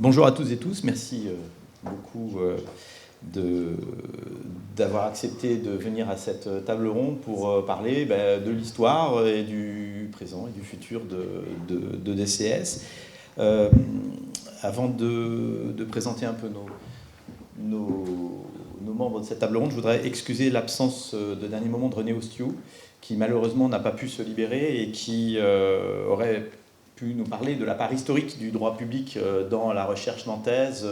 Bonjour à tous et tous, merci beaucoup d'avoir accepté de venir à cette table ronde pour parler de l'histoire et du présent et du futur de DCS. Avant de présenter un peu nos membres de cette table ronde, je voudrais excuser l'absence de dernier moment de René Ostiou, qui malheureusement n'a pas pu se libérer et qui aurait pu nous parler de la part historique du droit public dans la recherche nantaise,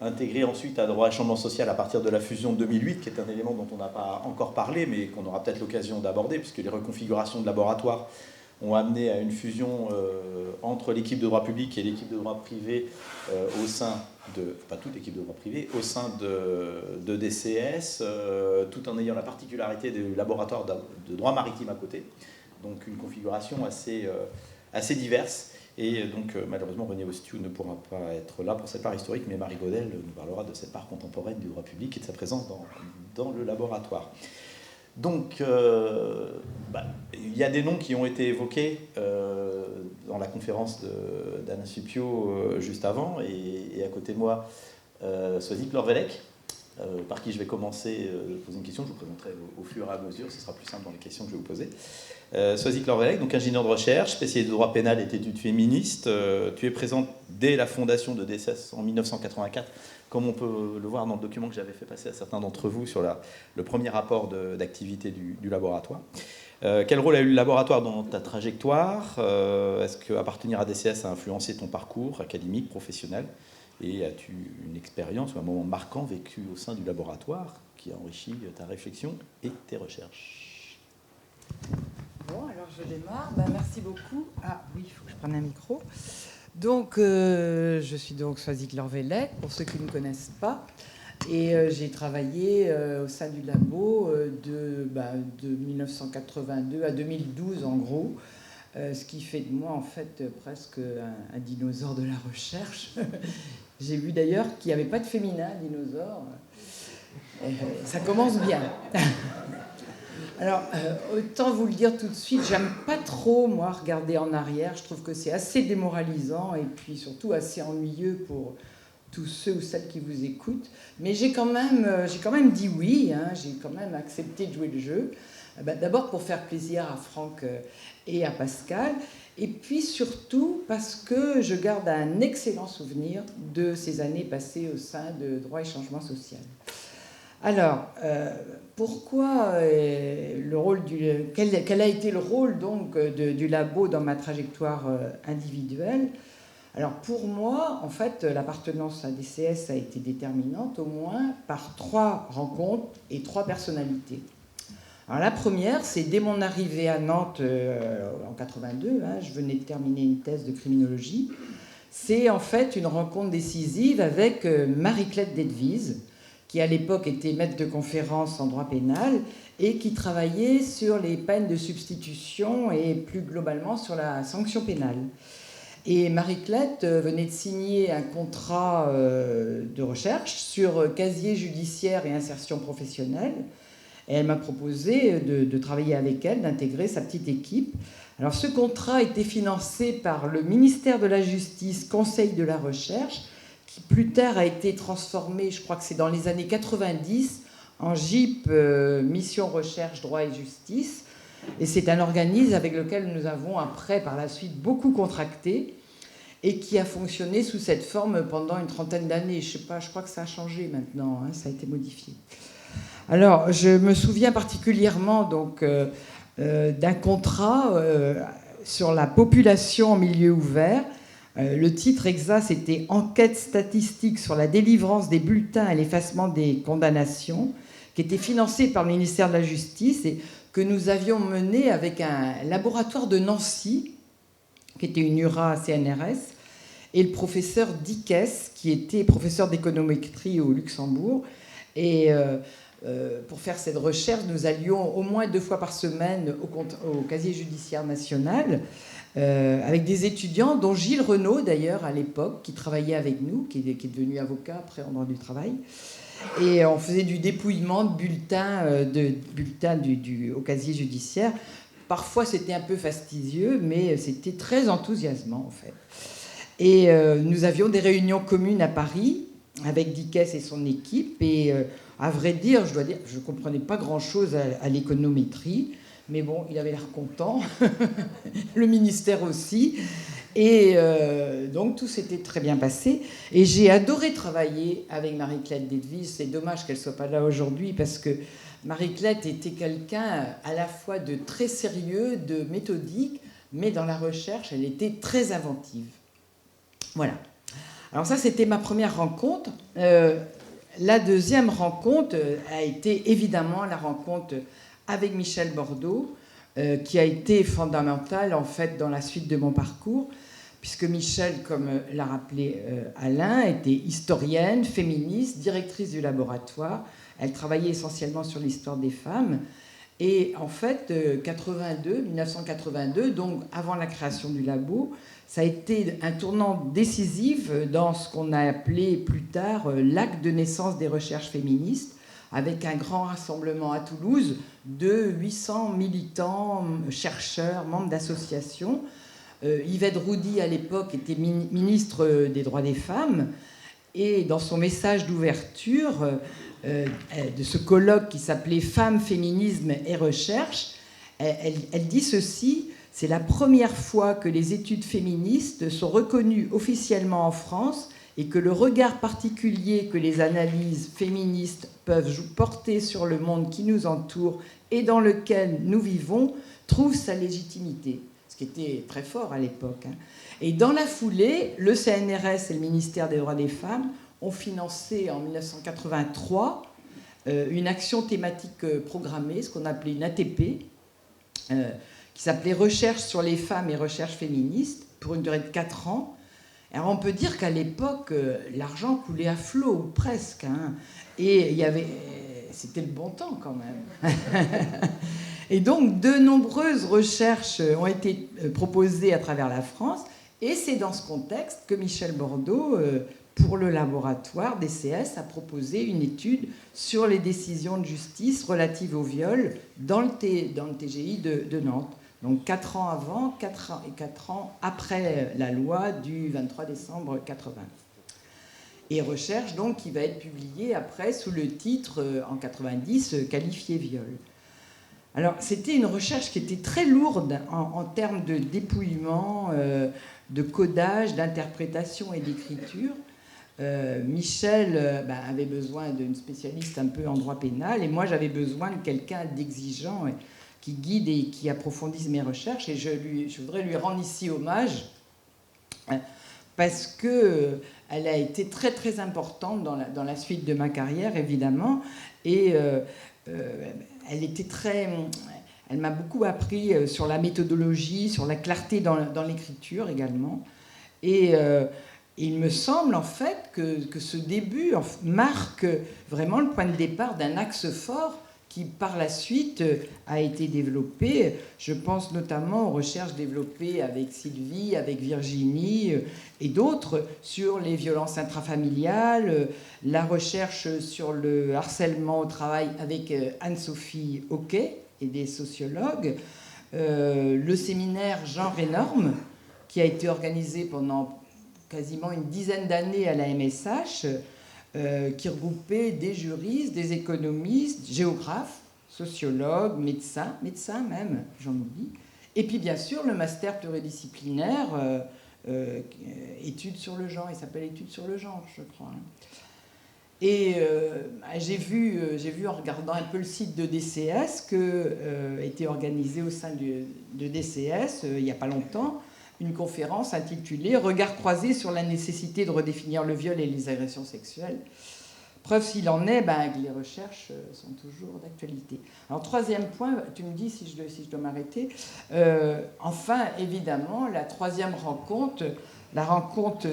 intégré ensuite à droit et changement social à partir de la fusion de 2008, qui est un élément dont on n'a pas encore parlé, mais qu'on aura peut-être l'occasion d'aborder, puisque les reconfigurations de laboratoire ont amené à une fusion entre l'équipe de droit public et l'équipe de droit privé au sein de, pas toute l'équipe de droit privé, au sein de DCS, tout en ayant la particularité du laboratoire de droit maritime à côté. Donc une configuration assez diverse. Et donc malheureusement René Ostiou ne pourra pas être là pour cette part historique, mais Marie Godel nous parlera de cette part contemporaine du droit public et de sa présence dans le laboratoire. Donc, il y a des noms qui ont été évoqués dans la conférence d'Alain Suppiot juste avant, et à côté de moi, Soisy Lorvelec, par qui je vais commencer à poser une question. Je vous présenterai au fur et à mesure, ce sera plus simple dans les questions que je vais vous poser. Soisy Lorvelec, donc ingénieur de recherche, spécialiste de droit pénal et d'études féministes. Tu es présente dès la fondation de DCS en 1984, comme on peut le voir dans le document que j'avais fait passer à certains d'entre vous sur le premier rapport d'activité du laboratoire. Quel rôle a eu le laboratoire dans ta trajectoire? Est-ce qu'appartenir à DCS a influencé ton parcours académique, professionnel? Et as-tu une expérience ou un moment marquant vécu au sein du laboratoire qui a enrichi ta réflexion et tes recherches? Bon, alors je démarre. Merci beaucoup. Ah oui, il faut que je prenne un micro. Donc, je suis donc Soisy Lorvelec, pour ceux qui ne me connaissent pas. Et j'ai travaillé au sein du labo de 1982 à 2012, en gros. Ce qui fait de moi, en fait, presque un dinosaure de la recherche. J'ai vu d'ailleurs qu'il n'y avait pas de féminin dinosaure. Ça commence bien. Alors, autant vous le dire tout de suite, j'aime pas trop, moi, regarder en arrière. Je trouve que c'est assez démoralisant et puis surtout assez ennuyeux pour tous ceux ou celles qui vous écoutent. Mais j'ai quand même dit oui, hein, j'ai quand même accepté de jouer le jeu. D'abord pour faire plaisir à Franck et à Pascal, et puis surtout parce que je garde un excellent souvenir de ces années passées au sein de Droit et Changement Social. Alors, pourquoi le rôle quel a été le rôle donc du labo dans ma trajectoire individuelle? Alors pour moi, en fait, l'appartenance à DCS a été déterminante au moins par 3 rencontres et 3 personnalités. Alors la première, c'est dès mon arrivée à Nantes en 82, hein, je venais de terminer une thèse de criminologie. C'est en fait une rencontre décisive avec Marie-Claude Dedvise, qui à l'époque était maître de conférence en droit pénal et qui travaillait sur les peines de substitution et plus globalement sur la sanction pénale. Et Marie-Claude venait de signer un contrat de recherche sur casier judiciaire et insertion professionnelle. Et elle m'a proposé de travailler avec elle, d'intégrer sa petite équipe. Alors ce contrat était financé par le ministère de la Justice, Conseil de la Recherche, qui plus tard a été transformé, je crois que c'est dans les années 90, en GIP, Mission Recherche, Droit et Justice. Et c'est un organisme avec lequel nous avons après, par la suite, beaucoup contracté et qui a fonctionné sous cette forme pendant une trentaine d'années. Je sais pas, je crois que ça a changé maintenant, hein, ça a été modifié. Alors, je me souviens particulièrement donc, d'un contrat sur la population en milieu ouvert. Le titre exact, c'était « Enquête statistique sur la délivrance des bulletins et l'effacement des condamnations », qui était financé par le ministère de la Justice et que nous avions mené avec un laboratoire de Nancy, qui était une URA-CNRS, et le professeur Dickès, qui était professeur d'économétrie au Luxembourg. Et pour faire cette recherche, nous allions au moins 2 fois par semaine au casier judiciaire national, avec des étudiants, dont Gilles Renaud, d'ailleurs, à l'époque, qui travaillait avec nous, qui est devenu avocat après en droit du travail. Et on faisait du dépouillement de bulletins, au casier judiciaire. Parfois, c'était un peu fastidieux, mais c'était très enthousiasmant, en fait. Et nous avions des réunions communes à Paris avec Dickès et son équipe. Et à vrai dire, je dois dire, je ne comprenais pas grand-chose à l'économétrie. Mais bon, il avait l'air content. Le ministère aussi. Et donc tout s'était très bien passé. Et j'ai adoré travailler avec Marie-Claude Detvis. C'est dommage qu'elle ne soit pas là aujourd'hui parce que Marie-Claude était quelqu'un à la fois de très sérieux, de méthodique, mais dans la recherche, elle était très inventive. Voilà. Alors ça, c'était ma première rencontre. La deuxième rencontre a été évidemment la rencontre avec Michel Bordeaux, qui a été fondamentale en fait dans la suite de mon parcours, puisque Michel, comme l'a rappelé Alain, était historienne, féministe, directrice du laboratoire. Elle travaillait essentiellement sur l'histoire des femmes. Et en fait, 1982, donc avant la création du labo, ça a été un tournant décisif dans ce qu'on a appelé plus tard l'acte de naissance des recherches féministes, avec un grand rassemblement à Toulouse de 800 militants, chercheurs, membres d'associations. Yvette Roudy, à l'époque, était ministre des droits des femmes. Et dans son message d'ouverture de ce colloque qui s'appelait « Femmes, féminisme et recherche », elle dit ceci: « C'est la première fois que les études féministes sont reconnues officiellement en France et que le regard particulier que les analyses féministes peuvent porter sur le monde qui nous entoure et dans lequel nous vivons trouve sa légitimité. » Ce qui était très fort à l'époque. Et dans la foulée, le CNRS et le ministère des droits des femmes ont financé en 1983 une action thématique programmée, ce qu'on appelait une ATP, qui s'appelait Recherche sur les femmes et recherche féministe, pour une durée de 4 ans. Alors on peut dire qu'à l'époque, l'argent coulait à flot, ou presque. Et c'était le bon temps quand même. Et donc de nombreuses recherches ont été proposées à travers la France. Et c'est dans ce contexte que Michel Bordeaux, pour le laboratoire DCS, a proposé une étude sur les décisions de justice relatives au viol dans le TGI de Nantes. Donc 4 ans avant, 4 ans après la loi du 23 décembre 80. Et recherche donc qui va être publiée après sous le titre, en 90, Qualifié viol. Alors c'était une recherche qui était très lourde en termes de dépouillement, de codage, d'interprétation et d'écriture. Michel avait besoin d'une spécialiste un peu en droit pénal, et moi j'avais besoin de quelqu'un d'exigeant qui guide et qui approfondisse mes recherches. Et je voudrais lui rendre ici hommage parce qu'elle a été très très importante dans la suite de ma carrière, évidemment. Et elle était elle m'a beaucoup appris sur la méthodologie, sur la clarté dans l'écriture également. Et il me semble en fait que ce début marque vraiment le point de départ d'un axe fort qui par la suite a été développé. Je pense notamment aux recherches développées avec Sylvie, avec Virginie et d'autres sur les violences intrafamiliales, la recherche sur le harcèlement au travail avec Anne-Sophie Hoquet et des sociologues, le séminaire Genre et normes qui a été organisé pendant quasiment une dizaine d'années à la MSH, qui regroupait des juristes, des économistes, géographes, sociologues, médecins même, j'en oublie. Et puis bien sûr le master pluridisciplinaire, études sur le genre, il s'appelle études sur le genre, je crois. Et j'ai vu en regardant un peu le site de DCS que était organisé au sein de DCS il n'y a pas longtemps une conférence intitulée « Regard croisé sur la nécessité de redéfinir le viol et les agressions sexuelles ». Preuve s'il en est, que les recherches sont toujours d'actualité. Alors, troisième point, tu me dis si je dois m'arrêter. Enfin, évidemment, la troisième rencontre, la rencontre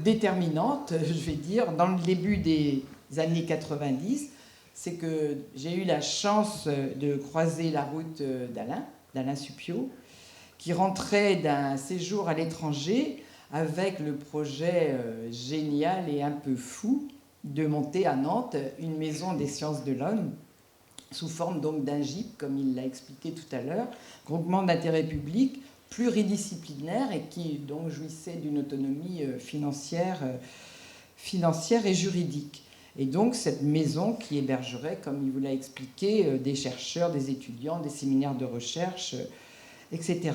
déterminante, je vais dire, dans le début des années 90, c'est que j'ai eu la chance de croiser la route d'Alain Supiot, qui rentrait d'un séjour à l'étranger avec le projet génial et un peu fou de monter à Nantes une maison des sciences de l'homme, sous forme donc d'un GIP, comme il l'a expliqué tout à l'heure, groupement d'intérêt public, pluridisciplinaire et qui donc jouissait d'une autonomie financière et juridique. Et donc cette maison qui hébergerait, comme il vous l'a expliqué, des chercheurs, des étudiants, des séminaires de recherche, etc.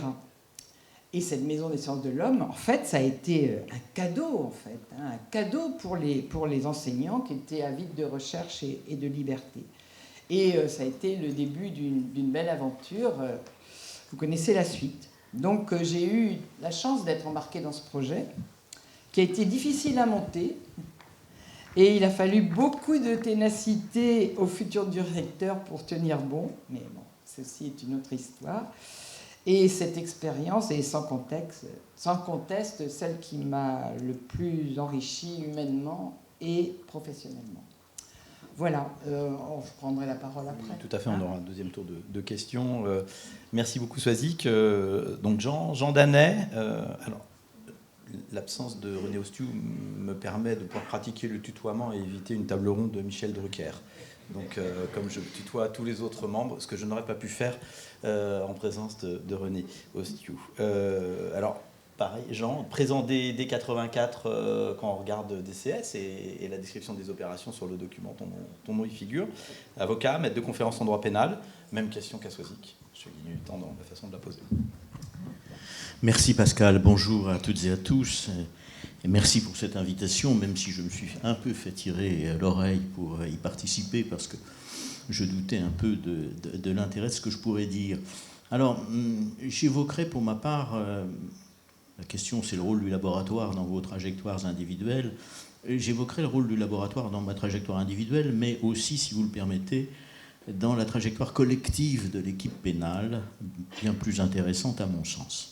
Et cette maison des sciences de l'homme, en fait, ça a été un cadeau, un cadeau pour les enseignants qui étaient avides de recherche et de liberté. Et ça a été le début d'une belle aventure. Vous connaissez la suite. Donc j'ai eu la chance d'être embarquée dans ce projet, qui a été difficile à monter. Et il a fallu beaucoup de ténacité au futur directeur pour tenir bon. Mais bon, ceci est une autre histoire. Et cette expérience est sans conteste celle qui m'a le plus enrichi humainement et professionnellement. Voilà, je prendrai la parole après. Oui, tout à fait, on aura un deuxième tour de questions. Merci beaucoup, Soisic. Donc Jean Danet, alors l'absence de René Ostiou me permet de pouvoir pratiquer le tutoiement et éviter une table ronde de Michel Drucker. Donc comme je tutoie tous les autres membres, ce que je n'aurais pas pu faire en présence de René Ostiou. Alors, pareil, Jean, présent dès 84 quand on regarde DCS et la description des opérations sur le document, ton nom y figure. Avocat, maître de conférence en droit pénal, même question qu'à Soisic. Je gagne du temps dans la façon de la poser. Merci Pascal, bonjour à toutes et à tous. Et merci pour cette invitation, même si je me suis un peu fait tirer l'oreille pour y participer, parce que je doutais un peu de l'intérêt de ce que je pourrais dire. Alors, j'évoquerai pour ma part, la question c'est le rôle du laboratoire dans vos trajectoires individuelles, j'évoquerai le rôle du laboratoire dans ma trajectoire individuelle, mais aussi, si vous le permettez, dans la trajectoire collective de l'équipe pénale, bien plus intéressante à mon sens.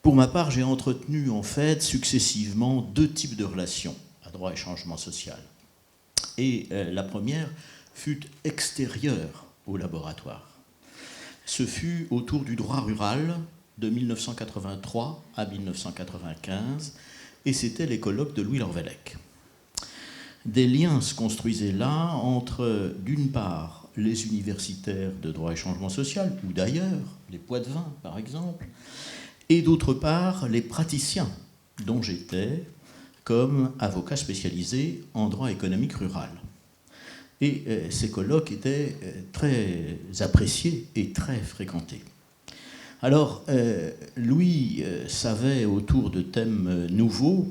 Pour ma part, j'ai entretenu en fait successivement deux types de relations à droit et changement social. Et la première fut extérieure au laboratoire. Ce fut autour du droit rural de 1983 à 1995, et c'était les colloques de Louis Lorvellec. Des liens se construisaient là entre, d'une part, les universitaires de droit et changement social, ou d'ailleurs, les Poitevins par exemple, et d'autre part, les praticiens dont j'étais comme avocat spécialisé en droit économique rural. Et ces colloques étaient très appréciés et très fréquentés. Alors, Louis savait, autour de thèmes nouveaux,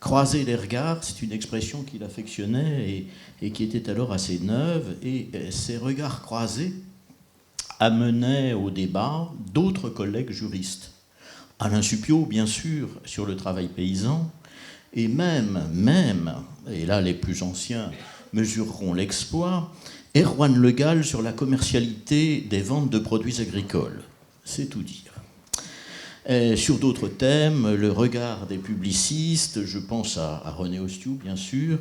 croiser les regards, c'est une expression qu'il affectionnait et qui était alors assez neuve, et ces regards croisés amenaient au débat d'autres collègues juristes. Alain Supiot, bien sûr, sur le travail paysan, et même, et là les plus anciens mesureront l'exploit, Erwan Le Gall sur la commercialité des ventes de produits agricoles. C'est tout dire. Sur d'autres thèmes, le regard des publicistes, je pense à René Ostiou, bien sûr,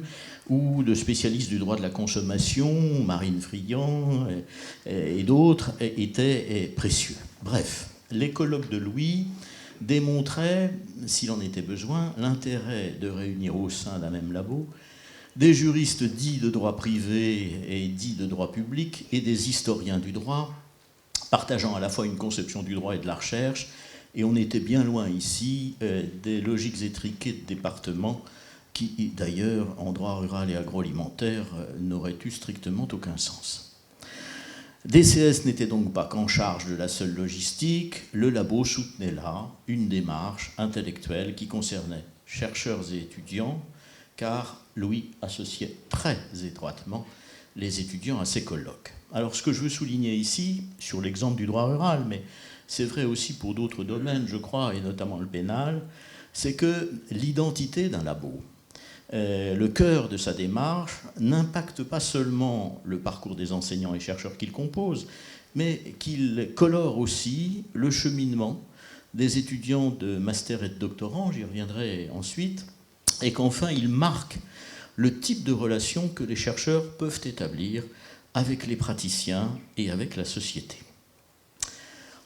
ou de spécialistes du droit de la consommation, Marine Friand et d'autres, étaient précieux. Bref, les colloques de Louis démontraient, s'il en était besoin, l'intérêt de réunir au sein d'un même labo des juristes dits de droit privé et dits de droit public et des historiens du droit, partageant à la fois une conception du droit et de la recherche. Et on était bien loin ici des logiques étriquées de départements qui, d'ailleurs, en droit rural et agroalimentaire, n'auraient eu strictement aucun sens. DCS n'était donc pas qu'en charge de la seule logistique, le labo soutenait là une démarche intellectuelle qui concernait chercheurs et étudiants, car Louis associait très étroitement les étudiants à ses colloques. Alors ce que je veux souligner ici, sur l'exemple du droit rural, mais c'est vrai aussi pour d'autres domaines, je crois, et notamment le pénal, c'est que l'identité d'un labo, le cœur de sa démarche, n'impacte pas seulement le parcours des enseignants et chercheurs qu'il compose, mais qu'il colore aussi le cheminement des étudiants de master et de doctorant, j'y reviendrai ensuite, et qu'enfin il marque le type de relation que les chercheurs peuvent établir avec les praticiens et avec la société.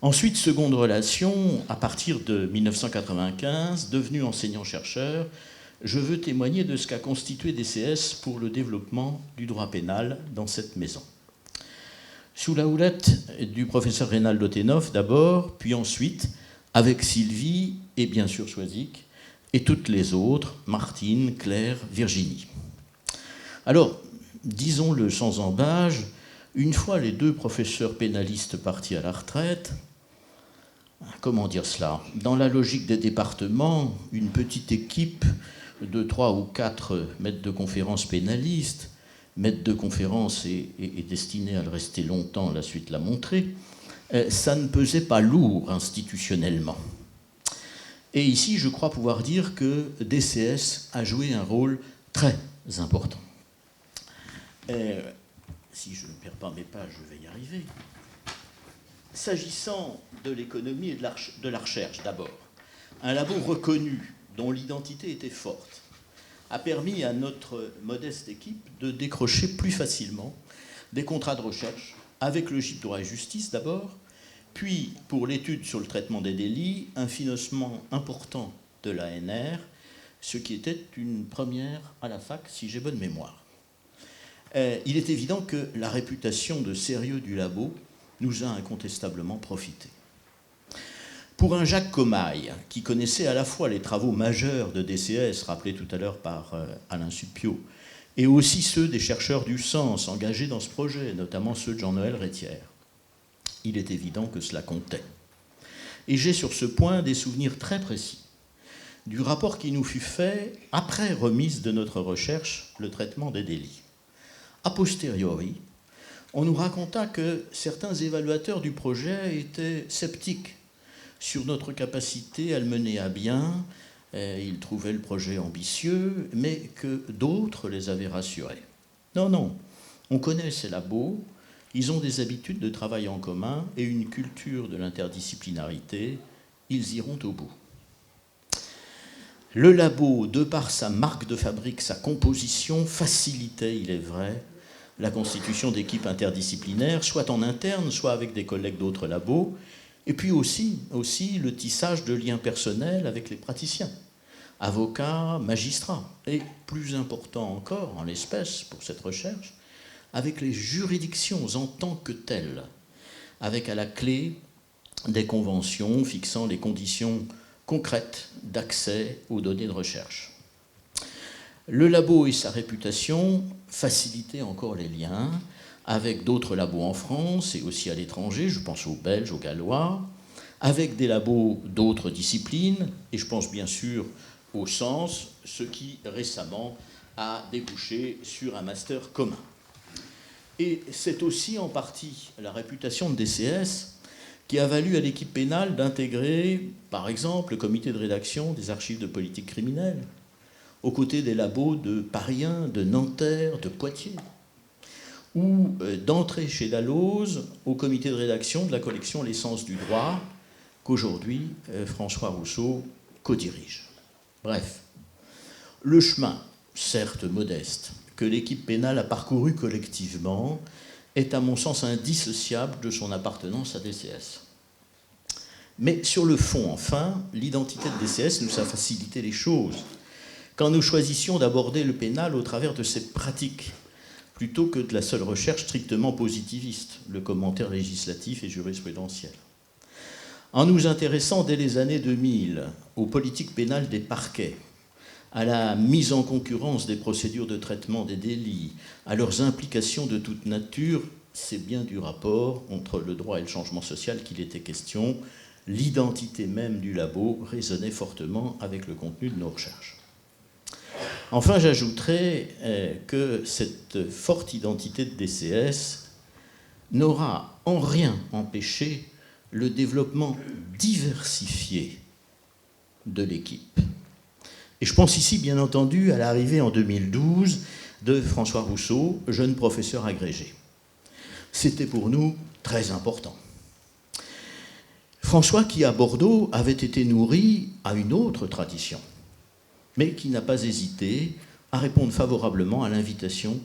Ensuite, seconde relation, à partir de 1995, devenu enseignant-chercheur, je veux témoigner de ce qu'a constitué DCS pour le développement du droit pénal dans cette maison. Sous la houlette du professeur Reynald Othénoff d'abord, puis ensuite, avec Sylvie et bien sûr Soisic, et toutes les autres, Martine, Claire, Virginie. Alors, disons-le sans embâge, une fois les 2 professeurs pénalistes partis à la retraite, comment dire cela? Dans la logique des départements, une petite équipe de 3 ou 4 maîtres de conférences pénalistes, maître de conférence est destiné à le rester longtemps, la suite l'a montré, ça ne pesait pas lourd institutionnellement. Et ici, je crois pouvoir dire que DCS a joué un rôle très important. Si je ne perds pas mes pages, je vais y arriver. S'agissant de l'économie et de la recherche, d'abord, un labo reconnu, dont l'identité était forte, a permis à notre modeste équipe de décrocher plus facilement des contrats de recherche avec le GIP Droit et Justice d'abord, puis pour l'étude sur le traitement des délits, un financement important de l'ANR, ce qui était une première à la fac, si j'ai bonne mémoire. Il est évident que la réputation de sérieux du labo nous a incontestablement profité. Pour un Jacques Comaille, qui connaissait à la fois les travaux majeurs de DCS, rappelés tout à l'heure par Alain Suppiot, et aussi ceux des chercheurs du sens engagés dans ce projet, notamment ceux de Jean-Noël Rétière, il est évident que cela comptait. Et j'ai sur ce point des souvenirs très précis du rapport qui nous fut fait après remise de notre recherche, le traitement des délits. A posteriori, on nous raconta que certains évaluateurs du projet étaient sceptiques sur notre capacité à le mener à bien. Ils trouvaient le projet ambitieux, mais que d'autres les avaient rassurés. Non, on connaît ces labos, ils ont des habitudes de travail en commun et une culture de l'interdisciplinarité, ils iront au bout. Le labo, de par sa marque de fabrique, sa composition, facilitait, il est vrai, la constitution d'équipes interdisciplinaires, soit en interne, soit avec des collègues d'autres labos, et puis aussi le tissage de liens personnels avec les praticiens, avocats, magistrats, et plus important encore, en l'espèce, pour cette recherche, avec les juridictions en tant que telles, avec à la clé des conventions fixant les conditions concrètes d'accès aux données de recherche. Le labo et sa réputation facilitaient encore les liens avec d'autres labos en France et aussi à l'étranger, je pense aux Belges, aux Gallois, avec des labos d'autres disciplines, et je pense bien sûr au sens, ce qui récemment a débouché sur un master commun. Et c'est aussi en partie la réputation de DCS qui a valu à l'équipe pénale d'intégrer, par exemple, le comité de rédaction des archives de politique criminelle, aux côtés des labos de Paris 1, de Nanterre, de Poitiers, ou d'entrer chez Dalloz au comité de rédaction de la collection L'essence du droit, qu'aujourd'hui François Rousseau co-dirige. Bref, le chemin, certes modeste, que l'équipe pénale a parcouru collectivement est à mon sens indissociable de son appartenance à DCS. Mais sur le fond, enfin, l'identité de DCS nous a facilité les choses quand nous choisissions d'aborder le pénal au travers de ses pratiques, plutôt que de la seule recherche strictement positiviste, le commentaire législatif et jurisprudentiel. En nous intéressant dès les années 2000 aux politiques pénales des parquets, à la mise en concurrence des procédures de traitement des délits, à leurs implications de toute nature, c'est bien du rapport entre le droit et le changement social qu'il était question. L'identité même du labo résonnait fortement avec le contenu de nos recherches. Enfin, j'ajouterai que cette forte identité de DCS n'aura en rien empêché le développement diversifié de l'équipe. Et je pense ici, bien entendu, à l'arrivée en 2012 de François Rousseau, jeune professeur agrégé. C'était pour nous très important. François, qui à Bordeaux avait été nourri à une autre tradition, mais qui n'a pas hésité à répondre favorablement à l'invitation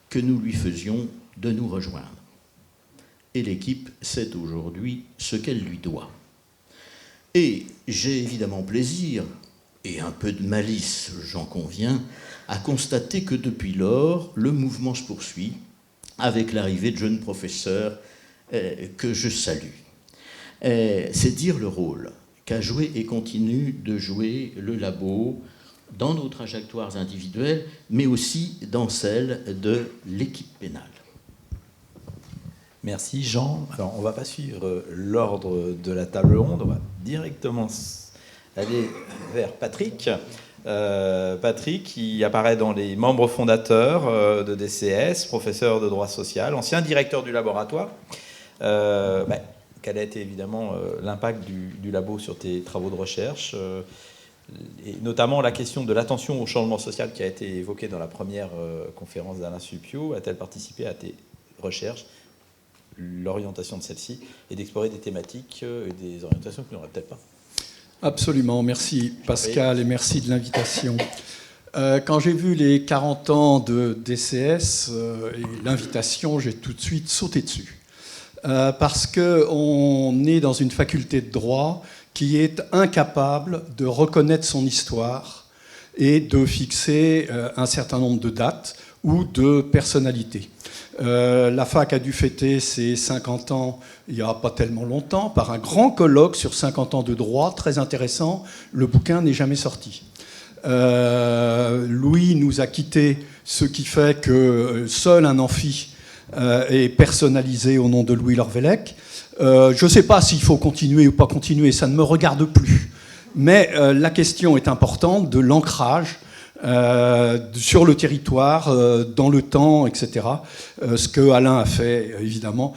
que nous lui faisions de nous rejoindre. Et l'équipe sait aujourd'hui ce qu'elle lui doit. Et j'ai évidemment plaisir, et un peu de malice, j'en conviens, à constater que depuis lors, le mouvement se poursuit avec l'arrivée de jeunes professeurs que je salue. C'est dire le rôle qu'a joué et continue de jouer le labo dans nos trajectoires individuelles, mais aussi dans celles de l'équipe pénale. Merci Jean. Alors on ne va pas suivre l'ordre de la table ronde, on va directement aller vers Patrick. Patrick qui apparaît dans les membres fondateurs de DCS, professeur de droit social, ancien directeur du laboratoire. Quel a été évidemment l'impact du labo sur tes travaux de recherche et notamment la question de l'attention au changement social qui a été évoquée dans la première conférence d'Alain Suppiot. A-t-elle participé à tes recherches, l'orientation de celle-ci, et d'explorer des thématiques et des orientations que tu n'aurais peut-être pas? Absolument, merci Pascal et merci de l'invitation. Quand j'ai vu les 40 ans de DCS et l'invitation, j'ai tout de suite sauté dessus. Parce qu'on est dans une faculté de droit qui est incapable de reconnaître son histoire et de fixer un certain nombre de dates ou de personnalités. La fac a dû fêter ses 50 ans il n'y a pas tellement longtemps par un grand colloque sur 50 ans de droit, très intéressant. Le bouquin n'est jamais sorti. Louis nous a quittés, ce qui fait que seul un amphi est personnalisé au nom de Louis Lorvellec. Je ne sais pas s'il faut continuer ou pas continuer, ça ne me regarde plus. Mais la question est importante de l'ancrage sur le territoire, dans le temps, etc. Ce que Alain a fait, évidemment,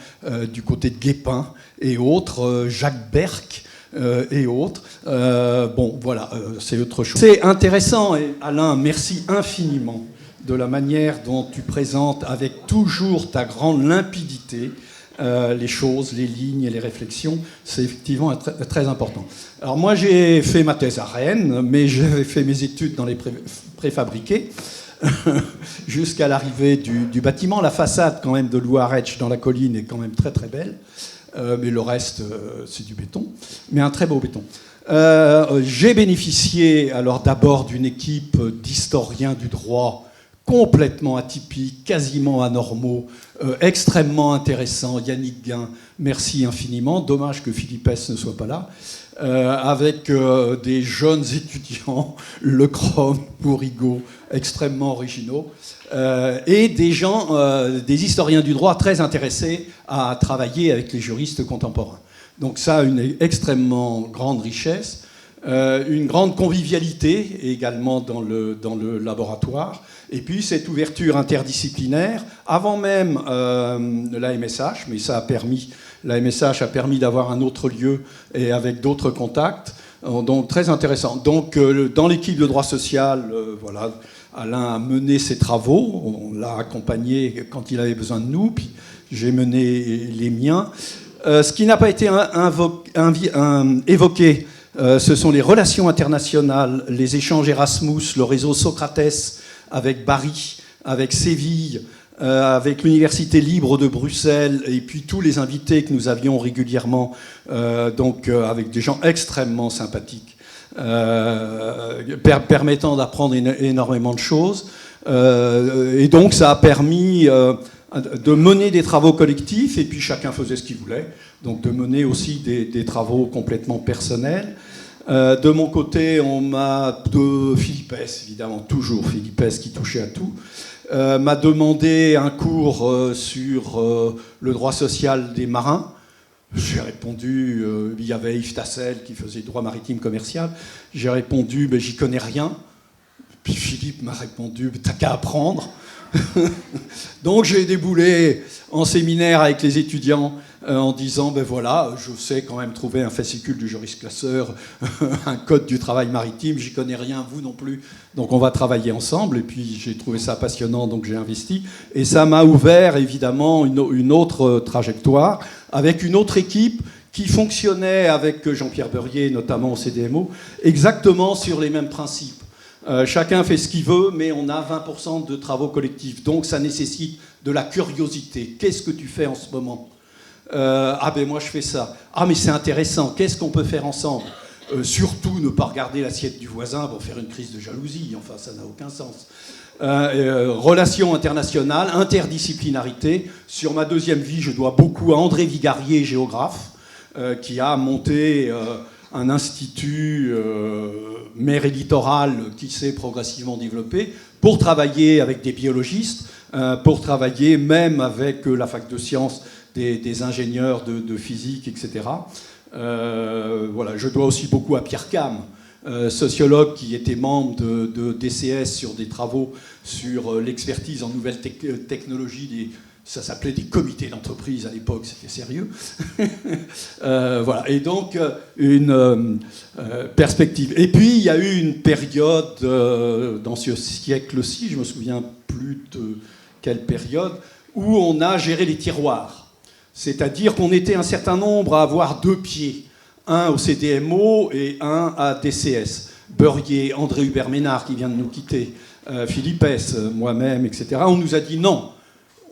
du côté de Guépin et autres, Jacques Berck et autres. Bon, voilà, c'est autre chose. C'est intéressant, et Alain, merci infiniment de la manière dont tu présentes avec toujours ta grande limpidité les choses, les lignes et les réflexions. C'est effectivement très important. Alors moi, j'ai fait ma thèse à Rennes, mais j'avais fait mes études dans les préfabriqués jusqu'à l'arrivée du bâtiment. La façade quand même de Louarèche dans la colline est quand même très très belle, mais le reste c'est du béton, mais un très beau béton. J'ai bénéficié alors d'abord d'une équipe d'historiens du droit complètement atypiques, quasiment anormaux, extrêmement intéressants. Yannick Guin, merci infiniment. Dommage que Philippe S ne soit pas là. Avec des jeunes étudiants, Lecrom, Bourrigaud, extrêmement originaux, et des gens, des historiens du droit très intéressés à travailler avec les juristes contemporains. Donc ça, une extrêmement grande richesse, une grande convivialité également dans le laboratoire, et puis cette ouverture interdisciplinaire, avant même la MSH, mais ça a permis... La MSH a permis d'avoir un autre lieu et avec d'autres contacts, donc très intéressant. Donc dans l'équipe de droit social, voilà, Alain a mené ses travaux, on l'a accompagné quand il avait besoin de nous, puis j'ai mené les miens. Ce qui n'a pas été évoqué, ce sont les relations internationales, les échanges Erasmus, le réseau Socrates avec Bari, avec Séville, avec l'Université libre de Bruxelles et puis tous les invités que nous avions régulièrement, avec des gens extrêmement sympathiques, permettant d'apprendre énormément de choses. Et donc ça a permis de mener des travaux collectifs, et puis chacun faisait ce qu'il voulait, donc de mener aussi des travaux complètement personnels. De mon côté, on m'a, de Philippe S, évidemment, toujours Philippe S qui touchait à tout, m'a demandé un cours sur le droit social des marins. J'ai répondu, il y avait Yves Tassel qui faisait droit maritime commercial. J'ai répondu, j'y connais rien. Puis Philippe m'a répondu, t'as qu'à apprendre. Donc j'ai déboulé en séminaire avec les étudiants en disant, voilà, je sais quand même trouver un fascicule du juriste-classeur, un code du travail maritime, j'y connais rien, vous non plus, donc on va travailler ensemble. Et puis j'ai trouvé ça passionnant, donc j'ai investi. Et ça m'a ouvert évidemment une autre trajectoire, avec une autre équipe qui fonctionnait avec Jean-Pierre Beurier, notamment au CDMO, exactement sur les mêmes principes. Chacun fait ce qu'il veut, mais on a 20% de travaux collectifs. Donc ça nécessite de la curiosité. Qu'est-ce que tu fais en ce moment ? Moi je fais ça. Ah, mais c'est intéressant. Qu'est-ce qu'on peut faire ensemble ? Surtout ne pas regarder l'assiette du voisin pour faire une crise de jalousie. Enfin, ça n'a aucun sens. Relations internationales, interdisciplinarité. Sur ma deuxième vie, je dois beaucoup à André Vigarier, géographe, qui a monté un institut mer et littoral qui s'est progressivement développé pour travailler avec des biologistes, pour travailler même avec la fac de sciences des ingénieurs de physique, etc. Voilà, je dois aussi beaucoup à Pierre Cam, sociologue qui était membre de DCS sur des travaux sur l'expertise en nouvelles technologies. Ça s'appelait des comités d'entreprise à l'époque, c'était sérieux. Voilà, et donc une perspective. Et puis il y a eu une période dans ce siècle-ci, je me souviens plus de quelle période, où on a géré les tiroirs. C'est-à-dire qu'on était un certain nombre à avoir 2 pieds, un au CDMO et un à DCS. Beurrier, André Hubert-Ménard qui vient de nous quitter, Philippe Hess, moi-même, etc. On nous a dit non.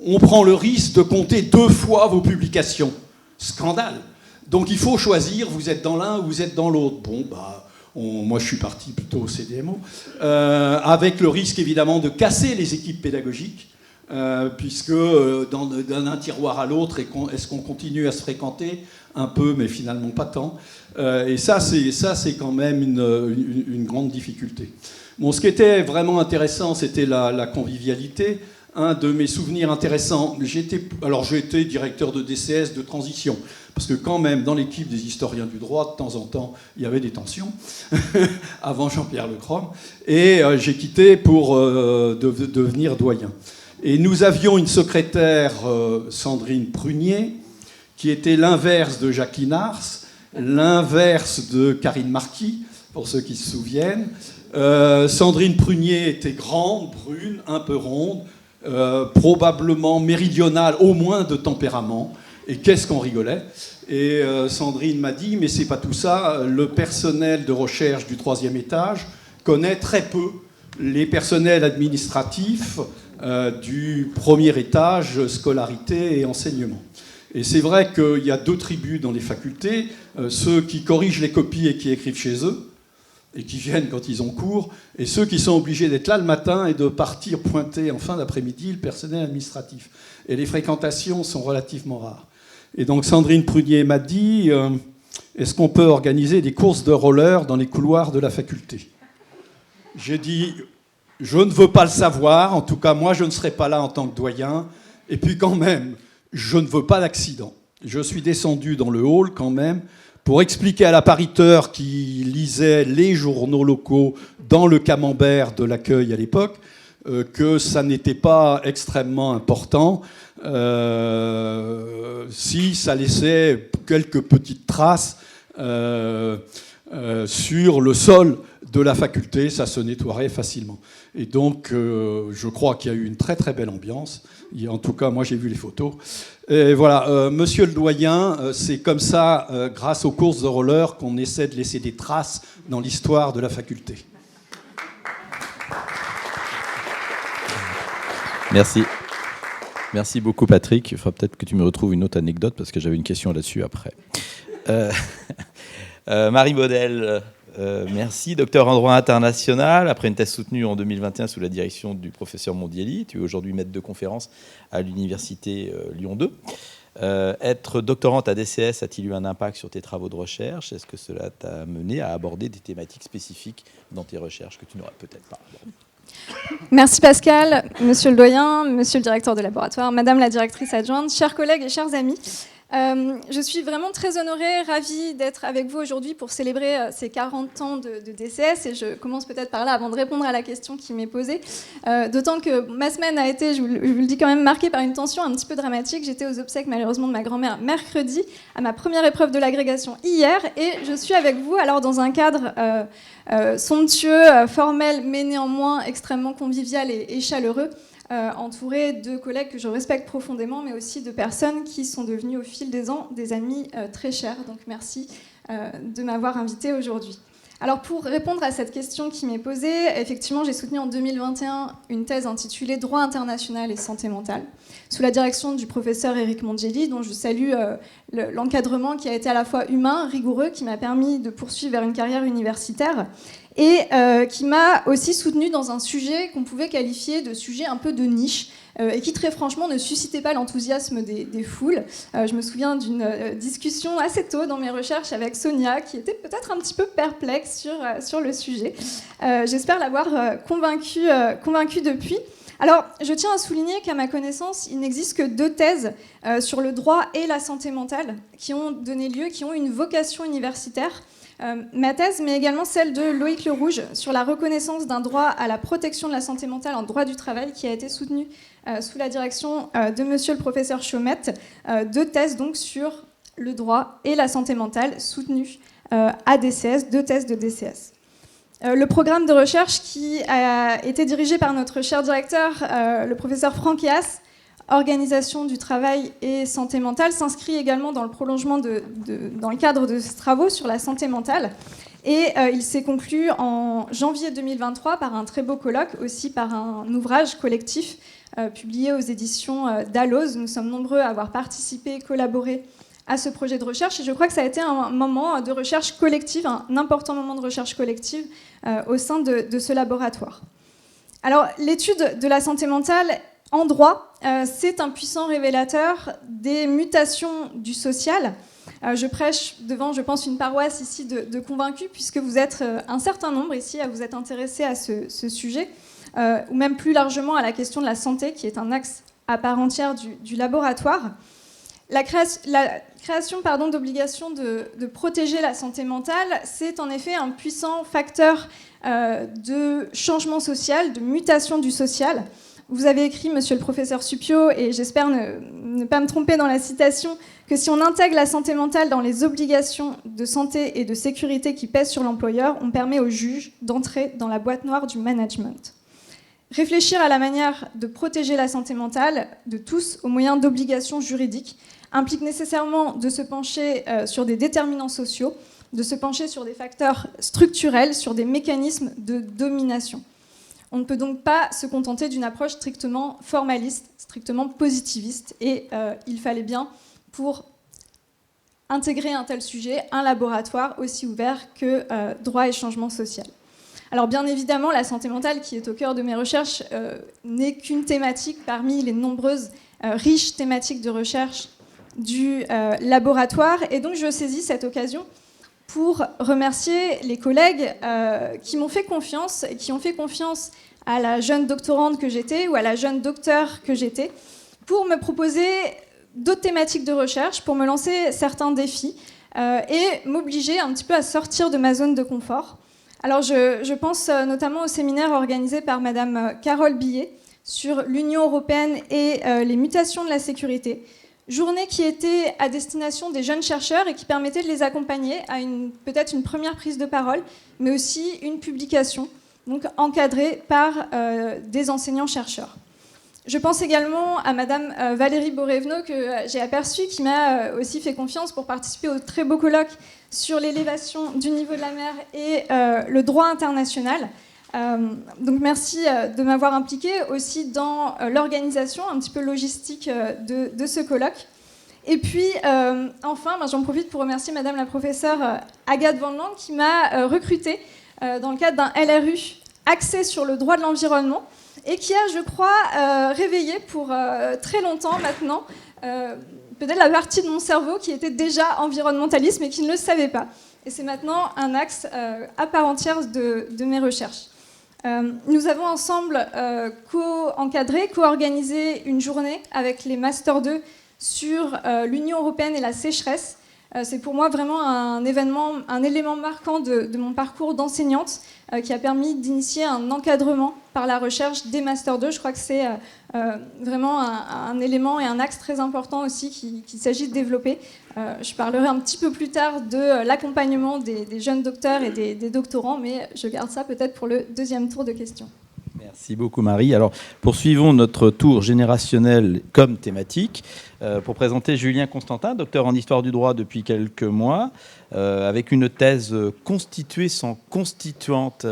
On prend le risque de compter 2 fois vos publications. Scandale. Donc il faut choisir, vous êtes dans l'un ou vous êtes dans l'autre. Bon, moi je suis parti plutôt au CDMO, avec le risque évidemment de casser les équipes pédagogiques, puisque d'un tiroir à l'autre, est-ce qu'on continue à se fréquenter un peu, mais finalement pas tant. Et ça c'est quand même une grande difficulté. Bon, ce qui était vraiment intéressant, c'était la convivialité. Un de mes souvenirs intéressants, j'ai été directeur de DCS de transition, parce que quand même, dans l'équipe des historiens du droit, de temps en temps, il y avait des tensions, avant Jean-Pierre Lecrom, et j'ai quitté pour devenir doyen. Et nous avions une secrétaire, Sandrine Prunier, qui était l'inverse de Jacqueline Ars, l'inverse de Karine Marquis, pour ceux qui se souviennent. Sandrine Prunier était grande, brune, un peu ronde, probablement méridionale, au moins de tempérament. Et qu'est-ce qu'on rigolait. Et Sandrine m'a dit, mais c'est pas tout ça, le personnel de recherche du 3e étage connaît très peu les personnels administratifs du 1er étage, scolarité et enseignement. Et c'est vrai qu'il y a 2 tribus dans les facultés, ceux qui corrigent les copies et qui écrivent chez eux, et qui viennent quand ils ont cours, et ceux qui sont obligés d'être là le matin et de partir pointer en fin d'après-midi, le personnel administratif. Et les fréquentations sont relativement rares. Et donc Sandrine Prunier m'a dit, est-ce qu'on peut organiser des courses de roller dans les couloirs de la faculté ? J'ai dit, je ne veux pas le savoir, en tout cas moi je ne serai pas là en tant que doyen, et puis quand même, je ne veux pas d'accident. Je suis descendu dans le hall quand même, pour expliquer à l'appariteur qui lisait les journaux locaux dans le camembert de l'accueil à l'époque que ça n'était pas extrêmement important si ça laissait quelques petites traces sur le sol de la faculté, ça se nettoierait facilement. Et donc, je crois qu'il y a eu une très très belle ambiance. En tout cas, moi j'ai vu les photos. Et voilà, monsieur le doyen, c'est comme ça, grâce aux courses de roller, qu'on essaie de laisser des traces dans l'histoire de la faculté. Merci. Merci beaucoup, Patrick. Il faudra peut-être que tu me retrouves une autre anecdote, parce que j'avais une question là-dessus après. Marie Baudel, merci. Docteur en droit international, après une thèse soutenue en 2021 sous la direction du professeur Mondielli. Tu es aujourd'hui maître de conférence à l'université Lyon 2. Être doctorante à DCS a-t-il eu un impact sur tes travaux de recherche ? Est-ce que cela t'a mené à aborder des thématiques spécifiques dans tes recherches que tu n'aurais peut-être pas abordées ? Merci Pascal, monsieur le doyen, monsieur le directeur de laboratoire, madame la directrice adjointe, chers collègues et chers amis. Je suis vraiment très honorée, ravie d'être avec vous aujourd'hui pour célébrer ces 40 ans de DCS, et je commence peut-être par là avant de répondre à la question qui m'est posée. D'autant que ma semaine a été, je vous le dis quand même, marquée par une tension un petit peu dramatique. J'étais aux obsèques malheureusement de ma grand-mère mercredi, à ma première épreuve de l'agrégation hier, et je suis avec vous alors dans un cadre somptueux, formel, mais néanmoins extrêmement convivial et chaleureux. Entourée de collègues que je respecte profondément, mais aussi de personnes qui sont devenues au fil des ans des amis très chers. Donc merci de m'avoir invitée aujourd'hui. Alors pour répondre à cette question qui m'est posée, effectivement j'ai soutenu en 2021 une thèse intitulée « Droit international et santé mentale » sous la direction du professeur Éric Mondielli, dont je salue l'encadrement qui a été à la fois humain, rigoureux, qui m'a permis de poursuivre vers une carrière universitaire. et qui m'a aussi soutenue dans un sujet qu'on pouvait qualifier de sujet un peu de niche, et qui très franchement ne suscitait pas l'enthousiasme des foules. Je me souviens d'une discussion assez tôt dans mes recherches avec Sonia, qui était peut-être un petit peu perplexe sur le sujet. J'espère l'avoir convaincue depuis. Alors, je tiens à souligner qu'à ma connaissance, il n'existe que 2 thèses sur le droit et la santé mentale qui ont donné lieu, qui ont une vocation universitaire. Ma thèse, mais également celle de Loïc Le Rouge sur la reconnaissance d'un droit à la protection de la santé mentale en droit du travail, qui a été soutenue sous la direction de monsieur le professeur Chaumette. 2 thèses donc sur le droit et la santé mentale soutenues à DCS, 2 thèses de DCS. Le programme de recherche qui a été dirigé par notre cher directeur, le professeur Franck Eas, Organisation du travail et santé mentale, s'inscrit également dans le prolongement dans le cadre de ces travaux sur la santé mentale. Et il s'est conclu en janvier 2023 par un très beau colloque, aussi par un ouvrage collectif publié aux éditions Dalloz. Nous sommes nombreux à avoir participé, collaboré à ce projet de recherche. Et je crois que ça a été un moment de recherche collective, un important moment de recherche collective au sein de ce laboratoire. Alors, l'étude de la santé mentale en droit, c'est un puissant révélateur des mutations du social. Je prêche devant, je pense, une paroisse ici de convaincus, puisque vous êtes un certain nombre ici à vous être intéressés à ce sujet, ou même plus largement à la question de la santé, qui est un axe à part entière du laboratoire. La création d'obligation de protéger la santé mentale, c'est en effet un puissant facteur de changement social, de mutation du social. Vous avez écrit, monsieur le professeur Suppiot, et j'espère ne pas me tromper dans la citation, que si on intègre la santé mentale dans les obligations de santé et de sécurité qui pèsent sur l'employeur, on permet aux juges d'entrer dans la boîte noire du management. Réfléchir à la manière de protéger la santé mentale de tous au moyen d'obligations juridiques implique nécessairement de se pencher sur des déterminants sociaux, de se pencher sur des facteurs structurels, sur des mécanismes de domination. On ne peut donc pas se contenter d'une approche strictement formaliste, strictement positiviste, et il fallait bien, pour intégrer un tel sujet, un laboratoire aussi ouvert que droit et changement social. Alors bien évidemment, la santé mentale, qui est au cœur de mes recherches, n'est qu'une thématique parmi les nombreuses riches thématiques de recherche du laboratoire, et donc je saisis cette occasion pour remercier les collègues qui m'ont fait confiance et qui ont fait confiance à la jeune doctorante que j'étais ou à la jeune docteure que j'étais pour me proposer d'autres thématiques de recherche, pour me lancer certains défis et m'obliger un petit peu à sortir de ma zone de confort. Alors je pense notamment au séminaire organisé par Madame Carole Billet sur l'Union européenne et les mutations de la sécurité. Journée qui était à destination des jeunes chercheurs et qui permettait de les accompagner à peut-être une première prise de parole, mais aussi une publication, donc encadrée par des enseignants-chercheurs. Je pense également à Madame Valérie Borevno, que j'ai aperçue, qui m'a aussi fait confiance pour participer au très beau colloque sur l'élévation du niveau de la mer et le droit international. Donc merci de m'avoir impliquée aussi dans l'organisation un petit peu logistique de ce colloque. Et puis enfin, j'en profite pour remercier Madame la professeure Agathe Van Lang qui m'a recrutée dans le cadre d'un LRU axé sur le droit de l'environnement et qui a, je crois, réveillé pour très longtemps maintenant peut-être la partie de mon cerveau qui était déjà environnementaliste mais qui ne le savait pas. Et c'est maintenant un axe à part entière de mes recherches. Nous avons ensemble co-encadré, co-organisé une journée avec les Master 2 sur l'Union européenne et la sécheresse. C'est pour moi vraiment un élément marquant de mon parcours d'enseignante qui a permis d'initier un encadrement par la recherche des Master 2. Je crois que c'est vraiment un élément et un axe très important aussi qu'il s'agit de développer. Je parlerai un petit peu plus tard de l'accompagnement des jeunes docteurs et des doctorants, mais je garde ça peut-être pour le deuxième tour de questions. Merci beaucoup Marie. Alors poursuivons notre tour générationnel comme thématique pour présenter Julien Constantin, docteur en histoire du droit depuis quelques mois, avec une thèse constituée sans constituante,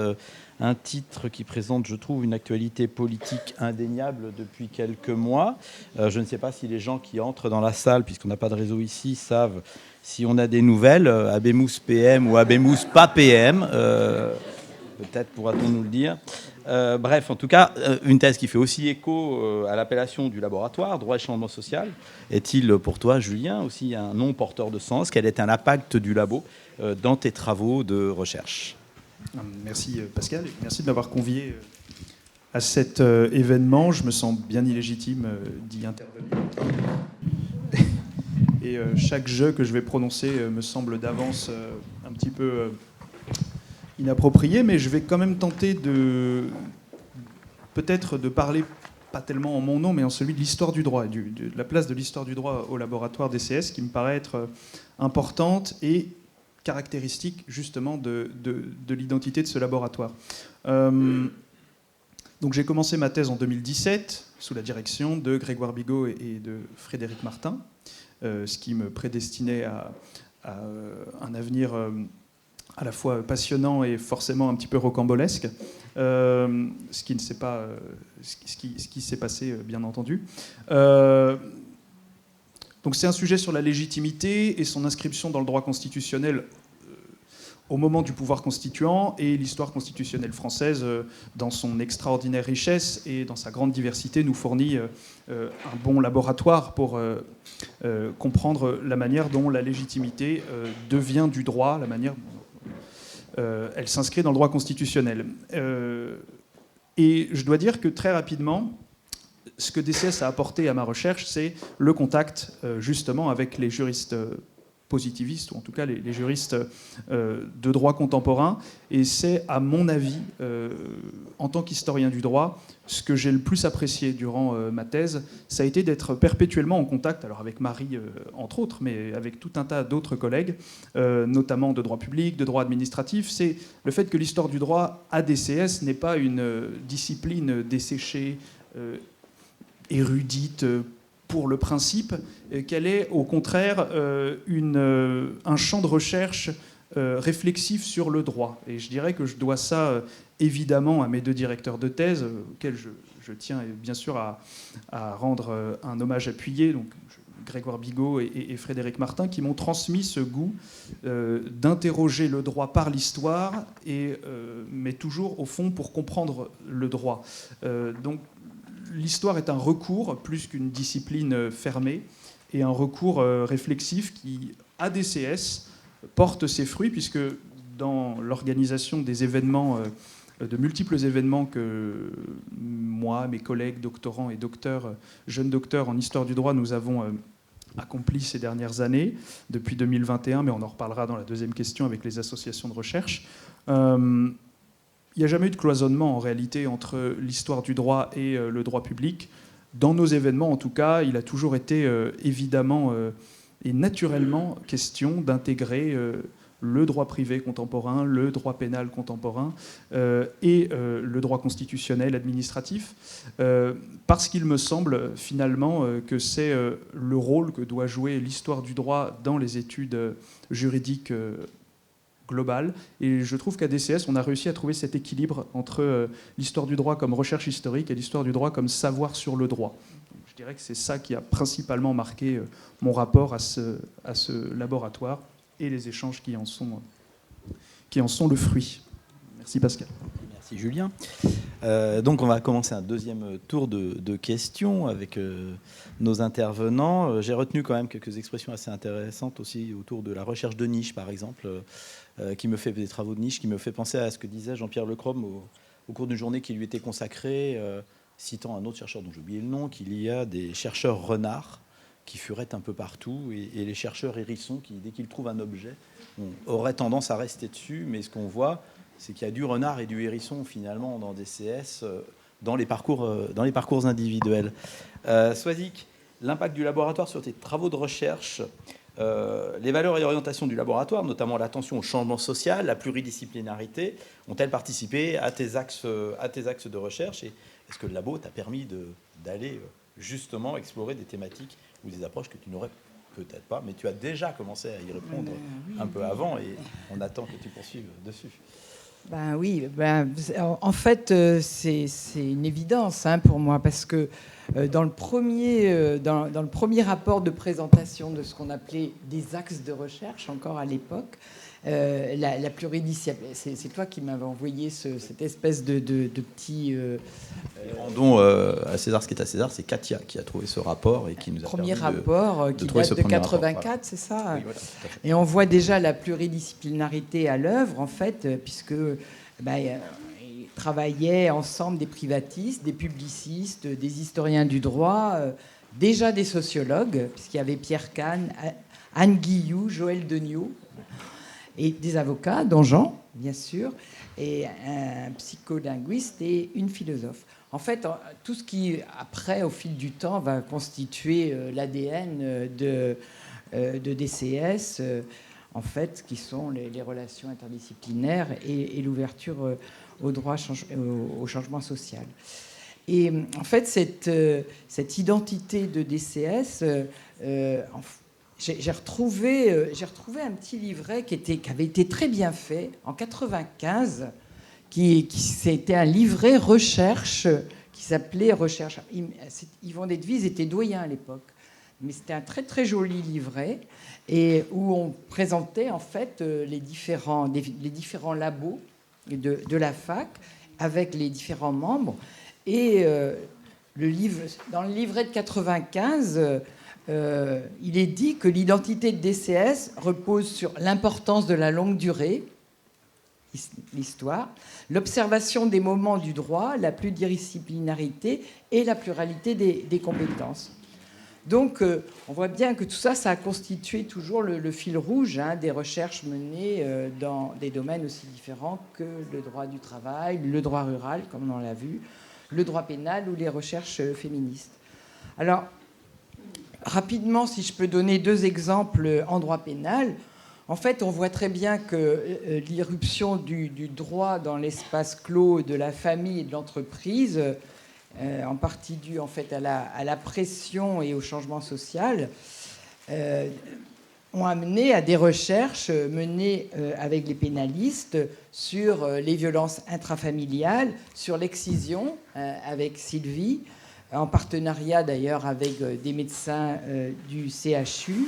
un titre qui présente, je trouve, une actualité politique indéniable depuis quelques mois. Je ne sais pas si les gens qui entrent dans la salle, puisqu'on n'a pas de réseau ici, savent si on a des nouvelles, Habemus PM ou Habemus pas PM. Peut-être pourra-t-on nous le dire. Bref, en tout cas, une thèse qui fait aussi écho à l'appellation du laboratoire, droit et changement social. Est-il pour toi, Julien, aussi un nom porteur de sens? Quel est l'impact du labo dans tes travaux de recherche? Merci Pascal, et merci de m'avoir convié à cet événement. Je me sens bien illégitime d'y intervenir. Et chaque jeu que je vais prononcer me semble d'avance un petit peu inapproprié, mais je vais quand même tenter peut-être de parler, pas tellement en mon nom, mais en celui de l'histoire du droit, de la place de l'histoire du droit au laboratoire DCS, qui me paraît être importante et caractéristique justement de l'identité de ce laboratoire. Donc j'ai commencé ma thèse en 2017 sous la direction de Grégoire Bigot et de Frédéric Martin, ce qui me prédestinait à un avenir à la fois passionnant et forcément un petit peu rocambolesque, ce qui s'est passé bien entendu. Donc c'est un sujet sur la légitimité et son inscription dans le droit constitutionnel au moment du pouvoir constituant, et l'histoire constitutionnelle française, dans son extraordinaire richesse et dans sa grande diversité, nous fournit un bon laboratoire pour comprendre la manière dont la légitimité devient du droit, la manière dont elle s'inscrit dans le droit constitutionnel. Et je dois dire que très rapidement, ce que DCS a apporté à ma recherche, c'est le contact justement avec les juristes positivistes, ou en tout cas les juristes de droit contemporain. Et c'est, à mon avis, en tant qu'historien du droit, ce que j'ai le plus apprécié durant ma thèse, ça a été d'être perpétuellement en contact, alors avec Marie entre autres, mais avec tout un tas d'autres collègues, notamment de droit public, de droit administratif. C'est le fait que l'histoire du droit à DCS n'est pas une discipline desséchée, érudite, pour le principe, qu'elle est au contraire un champ de recherche réflexif sur le droit. Et je dirais que je dois ça évidemment à mes deux directeurs de thèse, auxquels je tiens bien sûr à rendre un hommage appuyé, donc Grégoire Bigot et Frédéric Martin, qui m'ont transmis ce goût d'interroger le droit par l'histoire, mais toujours au fond pour comprendre le droit. Donc l'histoire est un recours plus qu'une discipline fermée, et un recours réflexif qui, à DCS, porte ses fruits, puisque dans l'organisation des événements, de multiples événements que moi, mes collègues doctorants et jeunes docteurs en histoire du droit, nous avons accomplis ces dernières années, depuis 2021, mais on en reparlera dans la deuxième question avec les associations de recherche. Il n'y a jamais eu de cloisonnement en réalité entre l'histoire du droit et le droit public. Dans nos événements, en tout cas, il a toujours été évidemment et naturellement question d'intégrer le droit privé contemporain, le droit pénal contemporain et le droit constitutionnel administratif, parce qu'il me semble finalement que c'est le rôle que doit jouer l'histoire du droit dans les études juridiques globale. Et je trouve qu'à DCS, on a réussi à trouver cet équilibre entre l'histoire du droit comme recherche historique et l'histoire du droit comme savoir sur le droit. Je dirais que c'est ça qui a principalement marqué mon rapport à ce laboratoire et les échanges qui en sont le fruit. Merci Pascal. Merci Julien. Donc on va commencer un deuxième tour de questions avec nos intervenants. J'ai retenu quand même quelques expressions assez intéressantes aussi autour de la recherche de niche, par exemple, des travaux de niche qui me fait penser à ce que disait Jean-Pierre Lecrom au cours d'une journée qui lui était consacrée, citant un autre chercheur dont j'ai oublié le nom, qu'il y a des chercheurs renards qui furettent un peu partout, et les chercheurs hérissons qui, dès qu'ils trouvent un objet, auraient tendance à rester dessus. Mais ce qu'on voit, c'est qu'il y a du renard et du hérisson finalement dans DCS, dans les parcours individuels. Swazik, l'impact du laboratoire sur tes travaux de recherche, les valeurs et orientations du laboratoire, notamment l'attention au changement social, la pluridisciplinarité, ont-elles participé à tes axes de recherche, et est-ce que le labo t'a permis d'aller justement explorer des thématiques ou des approches que tu n'aurais peut-être pas, mais tu as déjà commencé à y répondre un peu avant, et on attend que tu poursuives dessus. Ben oui, en fait, c'est une évidence pour moi, parce que dans le premier rapport de présentation de ce qu'on appelait des axes de recherche, encore à l'époque, la pluridisciplinarité. C'est toi qui m'avais envoyé cette espèce de petit... Rendons à César ce qui est à César, c'est Katia qui a trouvé ce rapport et qui nous a premier permis rapport qui date de 84, voilà. C'est ça. Oui, voilà, tout à fait. Et on voit déjà la pluridisciplinarité à l'œuvre, en fait, puisque ils travaillaient ensemble des privatistes, des publicistes, des historiens du droit, déjà des sociologues, puisqu'il y avait Pierre Kahn, Anne Guilloux, Joël Deniau, et des avocats, dont Jean, bien sûr, et un psycholinguiste et une philosophe. En fait, tout ce qui, après, au fil du temps, va constituer l'ADN de DCS, en fait, qui sont les relations interdisciplinaires et l'ouverture au droit, au changement social. Et en fait, cette identité de DCS, j'ai retrouvé un petit livret qui avait été très bien fait en 95, c'était un livret recherche qui s'appelait Recherche. Yvon d'Edvize était doyen à l'époque, mais c'était un très très joli livret et où on présentait en fait les différents labos de la fac avec les différents membres. Et dans le livret de 95, il est dit que l'identité de DCS repose sur l'importance de la longue durée, l'histoire, l'observation des moments du droit, la pluridisciplinarité et la pluralité des compétences. Donc, on voit bien que tout ça, ça a constitué toujours le fil rouge des recherches menées dans des domaines aussi différents que le droit du travail, le droit rural, comme on l'a vu, le droit pénal ou les recherches féministes. Alors, rapidement, si je peux donner 2 exemples en droit pénal, en fait, on voit très bien que l'irruption du droit dans l'espace clos de la famille et de l'entreprise, en partie due en fait à la pression et au changement social, ont amené à des recherches menées avec les pénalistes sur les violences intrafamiliales, sur l'excision avec Sylvie, en partenariat d'ailleurs avec des médecins du CHU,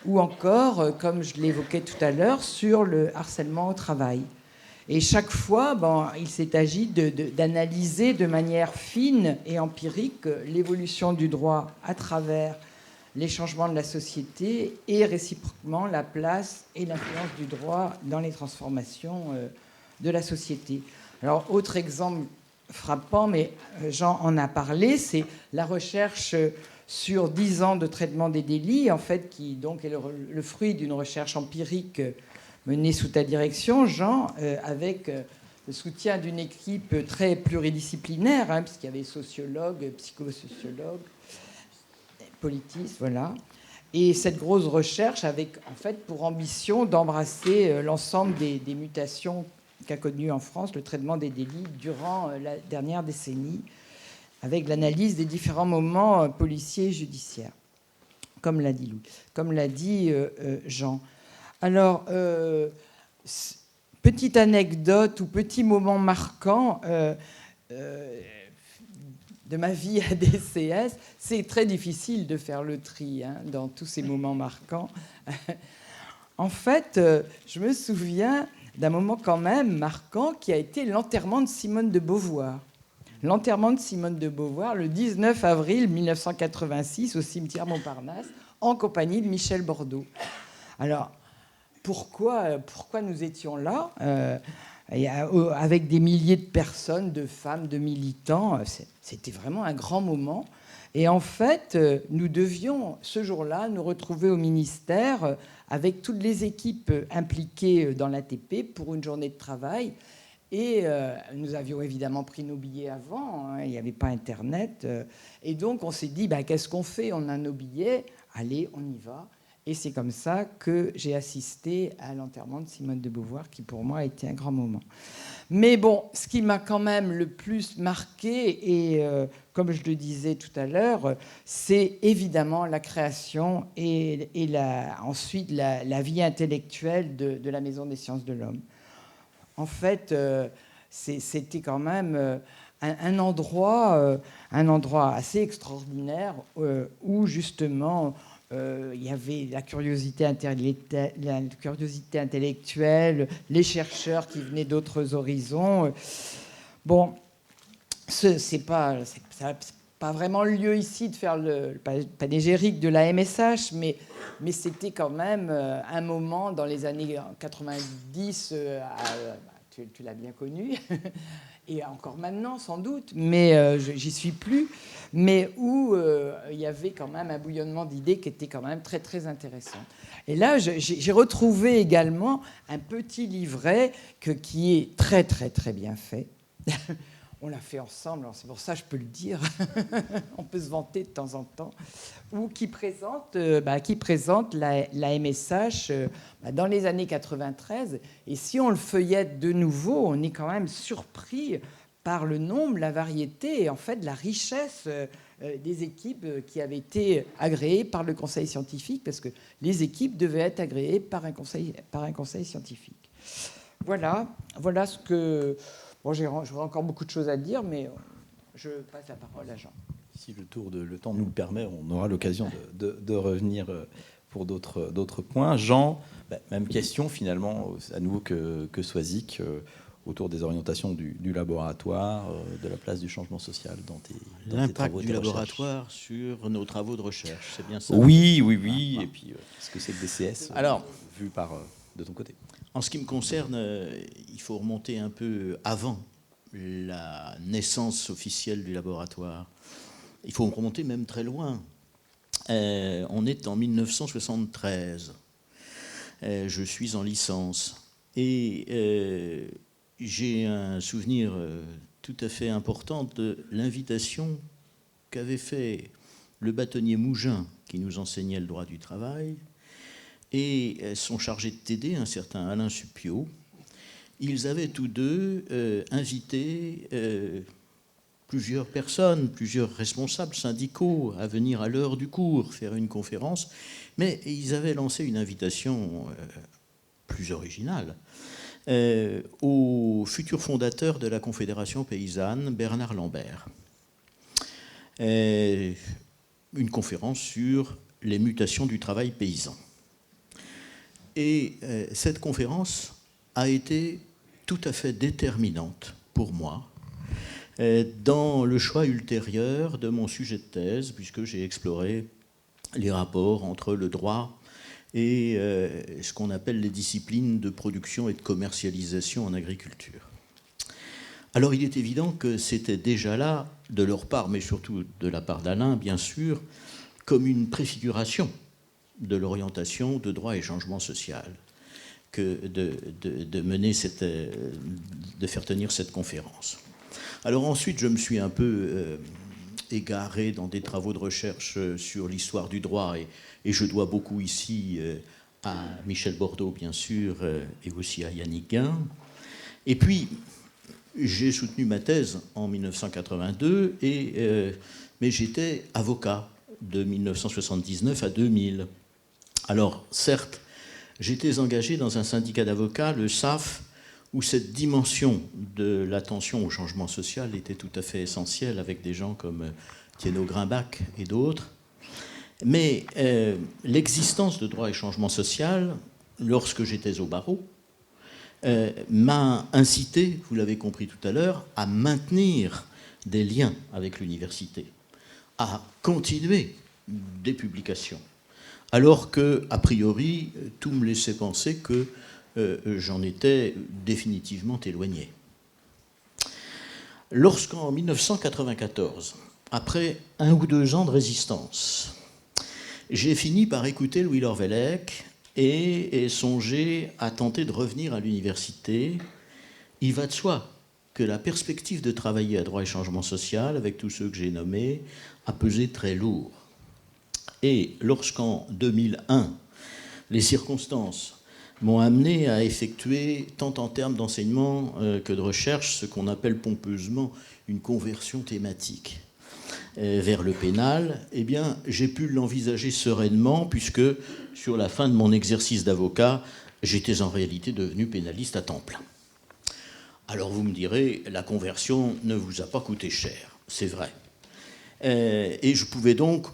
ou encore, comme je l'évoquais tout à l'heure, sur le harcèlement au travail. Et chaque fois, il s'est agi d'analyser de manière fine et empirique l'évolution du droit à travers les changements de la société et réciproquement la place et l'influence du droit dans les transformations de la société. Alors, autre exemple frappant, mais Jean en a parlé, c'est la recherche sur 10 ans de traitement des délits, en fait, qui donc est le fruit d'une recherche empirique menée sous ta direction, Jean, avec le soutien d'une équipe très pluridisciplinaire, puisqu'il y avait sociologues, psychosociologues, politistes, voilà. Et cette grosse recherche avec, en fait, pour ambition d'embrasser l'ensemble des mutations qu'a connues en France le traitement des délits durant la dernière décennie, avec l'analyse des différents moments policiers et judiciaires, comme l'a dit Louis, comme l'a dit Jean. Alors, petite anecdote ou petit moment marquant de ma vie à DCS, c'est très difficile de faire le tri dans tous ces moments marquants. En fait, je me souviens d'un moment quand même marquant qui a été l'enterrement de Simone de Beauvoir. L'enterrement de Simone de Beauvoir le 19 avril 1986 au cimetière Montparnasse en compagnie de Michel Bordeaux. Alors, pourquoi nous étions là avec des milliers de personnes, de femmes, de militants? C'était vraiment un grand moment. Et en fait, nous devions ce jour-là nous retrouver au ministère avec toutes les équipes impliquées dans l'ATP pour une journée de travail. Et nous avions évidemment pris nos billets avant, il n'y avait pas Internet. Et donc on s'est dit, qu'est-ce qu'on fait? On a nos billets, allez, on y va. Et c'est comme ça que j'ai assisté à l'enterrement de Simone de Beauvoir, qui pour moi a été un grand moment. Mais bon, ce qui m'a quand même le plus marqué, et comme je le disais tout à l'heure, c'est évidemment la création et ensuite la vie intellectuelle de la Maison des sciences de l'homme. En fait, c'était quand même un endroit assez extraordinaire où justement il y avait la curiosité intellectuelle, les chercheurs qui venaient d'autres horizons. Bon, c'est pas vraiment le lieu ici de faire le panégyrique de la MSH, mais c'était quand même un moment dans les années 90, tu l'as bien connu, et encore maintenant sans doute, mais j'y suis plus, mais où il y avait quand même un bouillonnement d'idées qui était quand même très très intéressant. Et là, j'ai retrouvé également un petit livret qui est très très très bien fait. On l'a fait ensemble, c'est pour ça que je peux le dire. On peut se vanter de temps en temps. Ou qui présente la MSH dans les années 93. Et si on le feuillette de nouveau, on est quand même surpris par le nombre, la variété et en fait la richesse des équipes qui avaient été agréées par le conseil scientifique, parce que les équipes devaient être agréées par un conseil scientifique. Voilà ce que... Bon, j'aurais encore beaucoup de choses à dire, mais je passe la parole à Jean. Si le temps nous le permet, on aura l'occasion de revenir pour d'autres points. Jean, même question finalement, à nouveau que Soisic, autour des orientations du laboratoire, de la place du changement social dans tes l'impact du laboratoire sur nos travaux de recherche, c'est bien ça? Oui. Et puis, qu'est-ce que c'est que DCS vu de ton côté? En ce qui me concerne, il faut remonter un peu avant la naissance officielle du laboratoire. Il faut remonter même très loin. On est en 1973. Je suis en licence. Et j'ai un souvenir tout à fait important de l'invitation qu'avait fait le bâtonnier Mougin, qui nous enseignait le droit du travail, et son chargé de TD, un certain Alain Suppiot. Ils avaient tous deux invité plusieurs personnes, plusieurs responsables syndicaux à venir à l'heure du cours faire une conférence, mais ils avaient lancé une invitation plus originale au futur fondateur de la Confédération paysanne, Bernard Lambert. Une conférence sur les mutations du travail paysan. Et cette conférence a été tout à fait déterminante pour moi dans le choix ultérieur de mon sujet de thèse, puisque j'ai exploré les rapports entre le droit et ce qu'on appelle les disciplines de production et de commercialisation en agriculture. Alors il est évident que c'était déjà là, de leur part, mais surtout de la part d'Alain, bien sûr, comme une préfiguration de l'orientation de droit et changement social que de faire tenir cette conférence. Alors ensuite, je me suis un peu égaré dans des travaux de recherche sur l'histoire du droit, et je dois beaucoup ici à Michel Bordeaux, bien sûr, et aussi à Yannick Guin. Et puis, j'ai soutenu ma thèse en 1982, mais j'étais avocat de 1979 à 2000. Alors, certes, j'étais engagé dans un syndicat d'avocats, le SAF, où cette dimension de l'attention au changement social était tout à fait essentielle, avec des gens comme Thiénot Grimbach et d'autres. Mais l'existence de droit et changement social, lorsque j'étais au barreau, m'a incité, vous l'avez compris tout à l'heure, à maintenir des liens avec l'université, à continuer des publications, alors que, a priori, tout me laissait penser que j'en étais définitivement éloigné. Lorsqu'en 1994, après 1 ou 2 ans de résistance, j'ai fini par écouter Louis Lorvellec et songer à tenter de revenir à l'université, il va de soi que la perspective de travailler à droit et changement social, avec tous ceux que j'ai nommés, a pesé très lourd. Et lorsqu'en 2001, les circonstances m'ont amené à effectuer, tant en termes d'enseignement que de recherche, ce qu'on appelle pompeusement une conversion thématique vers le pénal, eh bien, j'ai pu l'envisager sereinement, puisque sur la fin de mon exercice d'avocat, j'étais en réalité devenu pénaliste à temps plein. Alors vous me direz, la conversion ne vous a pas coûté cher, c'est vrai. Et je pouvais donc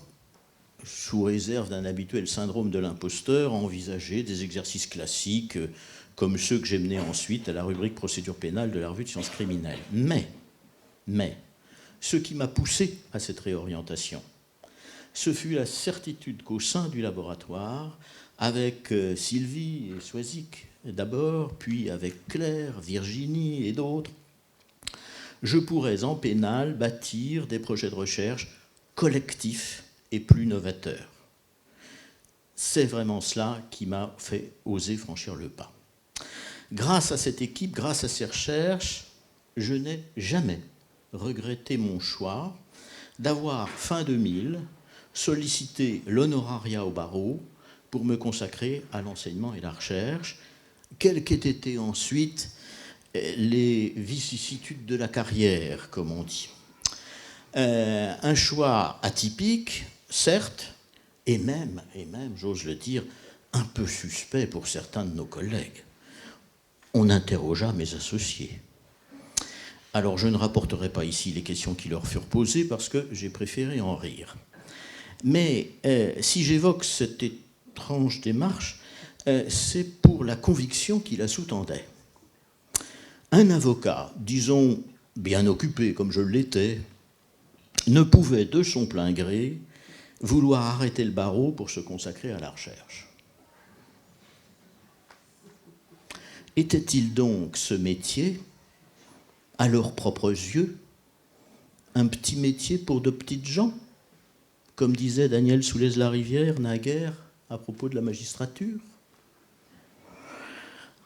sous réserve d'un habituel syndrome de l'imposteur, à envisager des exercices classiques comme ceux que j'ai menés ensuite à la rubrique procédure pénale de la revue de sciences criminelles. Mais, ce qui m'a poussé à cette réorientation, ce fut la certitude qu'au sein du laboratoire, avec Sylvie et Soisic d'abord, puis avec Claire, Virginie et d'autres, je pourrais en pénal bâtir des projets de recherche collectifs et plus novateurs. C'est vraiment cela qui m'a fait oser franchir le pas. Grâce à cette équipe, grâce à ces recherches, je n'ai jamais regretté mon choix d'avoir, fin 2000, sollicité l'honorariat au barreau pour me consacrer à l'enseignement et la recherche, quelles qu'aient été ensuite les vicissitudes de la carrière, comme on dit. Un choix atypique, certes, et même, j'ose le dire, un peu suspect pour certains de nos collègues. On interrogea mes associés. Alors, je ne rapporterai pas ici les questions qui leur furent posées parce que j'ai préféré en rire. Mais si j'évoque cette étrange démarche, c'est pour la conviction qui la sous-tendait. Un avocat, disons bien occupé comme je l'étais, ne pouvait de son plein gré vouloir arrêter le barreau pour se consacrer à la recherche. Était-il donc ce métier, à leurs propres yeux, un petit métier pour de petites gens, comme disait Daniel Soulez-Larivière naguère à propos de la magistrature?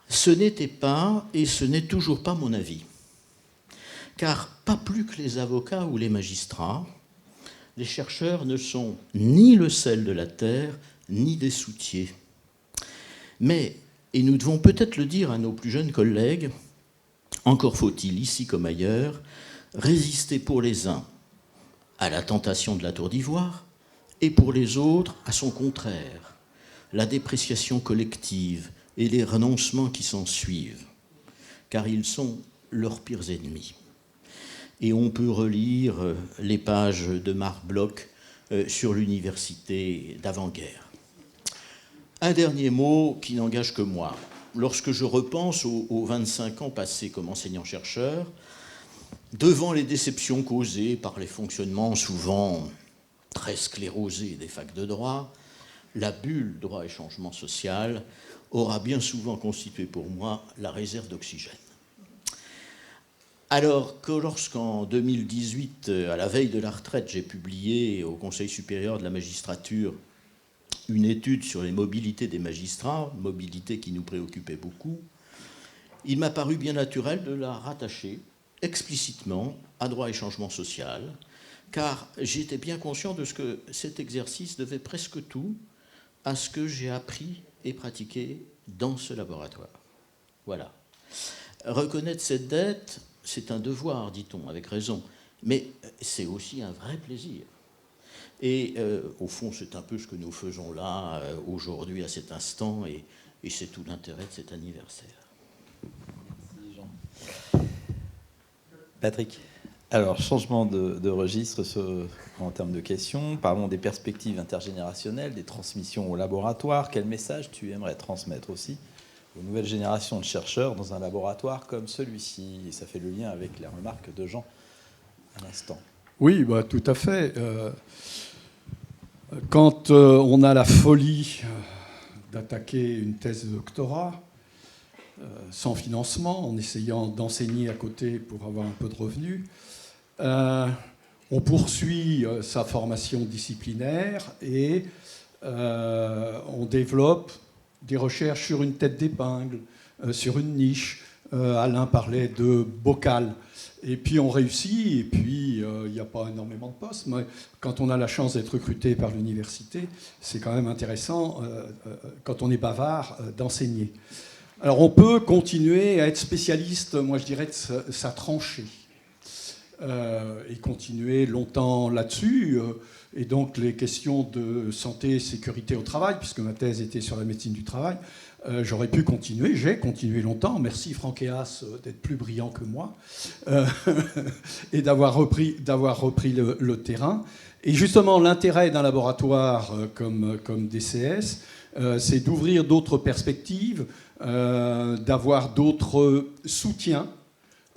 Ce n'était pas, et ce n'est toujours pas mon avis. Car pas plus que les avocats ou les magistrats, les chercheurs ne sont ni le sel de la terre, ni des soutiers. Mais, et nous devons peut-être le dire à nos plus jeunes collègues, encore faut-il, ici comme ailleurs, résister pour les uns à la tentation de la tour d'ivoire, et pour les autres à son contraire, la dépréciation collective et les renoncements qui s'en suivent, car ils sont leurs pires ennemis. Et on peut relire les pages de Marc Bloch sur l'université d'avant-guerre. Un dernier mot qui n'engage que moi. Lorsque je repense aux 25 ans passés comme enseignant-chercheur, devant les déceptions causées par les fonctionnements souvent très sclérosés des facs de droit, la bulle droit et changement social aura bien souvent constitué pour moi la réserve d'oxygène. Alors que lorsqu'en 2018, à la veille de la retraite, j'ai publié au Conseil supérieur de la magistrature une étude sur les mobilités des magistrats, mobilité qui nous préoccupait beaucoup, il m'a paru bien naturel de la rattacher explicitement à droit et changement social, car j'étais bien conscient de ce que cet exercice devait presque tout à ce que j'ai appris et pratiqué dans ce laboratoire. Voilà. Reconnaître cette dette, c'est un devoir, dit-on, avec raison, mais c'est aussi un vrai plaisir. Et au fond, c'est un peu ce que nous faisons là, aujourd'hui, à cet instant, et c'est tout l'intérêt de cet anniversaire. Merci Jean. Patrick. Alors, changement de registre en termes de questions. Parlons des perspectives intergénérationnelles, des transmissions au laboratoire. Quel message tu aimerais transmettre aussi aux nouvelles générations de chercheurs dans un laboratoire comme celui-ci? Et ça fait le lien avec les remarques de Jean à l'instant. Oui, bah, tout à fait. Quand on a la folie d'attaquer une thèse de doctorat sans financement, en essayant d'enseigner à côté pour avoir un peu de revenus, on poursuit sa formation disciplinaire et on développe des recherches sur une tête d'épingle, sur une niche. Alain parlait de bocal. Et puis on réussit, et puis il n'y a pas énormément de postes, mais quand on a la chance d'être recruté par l'université, c'est quand même intéressant, quand on est bavard, d'enseigner. Alors on peut continuer à être spécialiste, moi je dirais, de sa tranchée, et continuer longtemps là-dessus. Et donc les questions de santé et sécurité au travail, puisque ma thèse était sur la médecine du travail, j'aurais pu continuer, j'ai continué longtemps. Merci Franck Héas d'être plus brillant que moi et d'avoir repris le terrain. Et justement, l'intérêt d'un laboratoire comme DCS, c'est d'ouvrir d'autres perspectives, d'avoir d'autres soutiens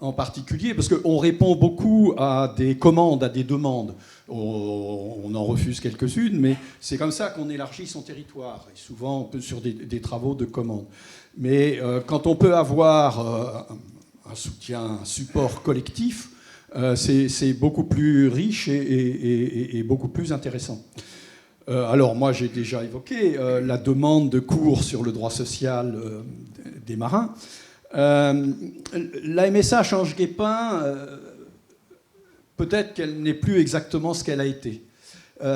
en particulier, parce qu'on répond beaucoup à des commandes, à des demandes. On en refuse quelques-unes, mais c'est comme ça qu'on élargit son territoire, et souvent sur des travaux de commande. Mais quand on peut avoir un soutien, un support collectif, c'est beaucoup plus riche et beaucoup plus intéressant. Alors moi j'ai déjà évoqué la demande de cours sur le droit social des marins. La MSH Ange-Guépin, peut-être qu'elle n'est plus exactement ce qu'elle a été.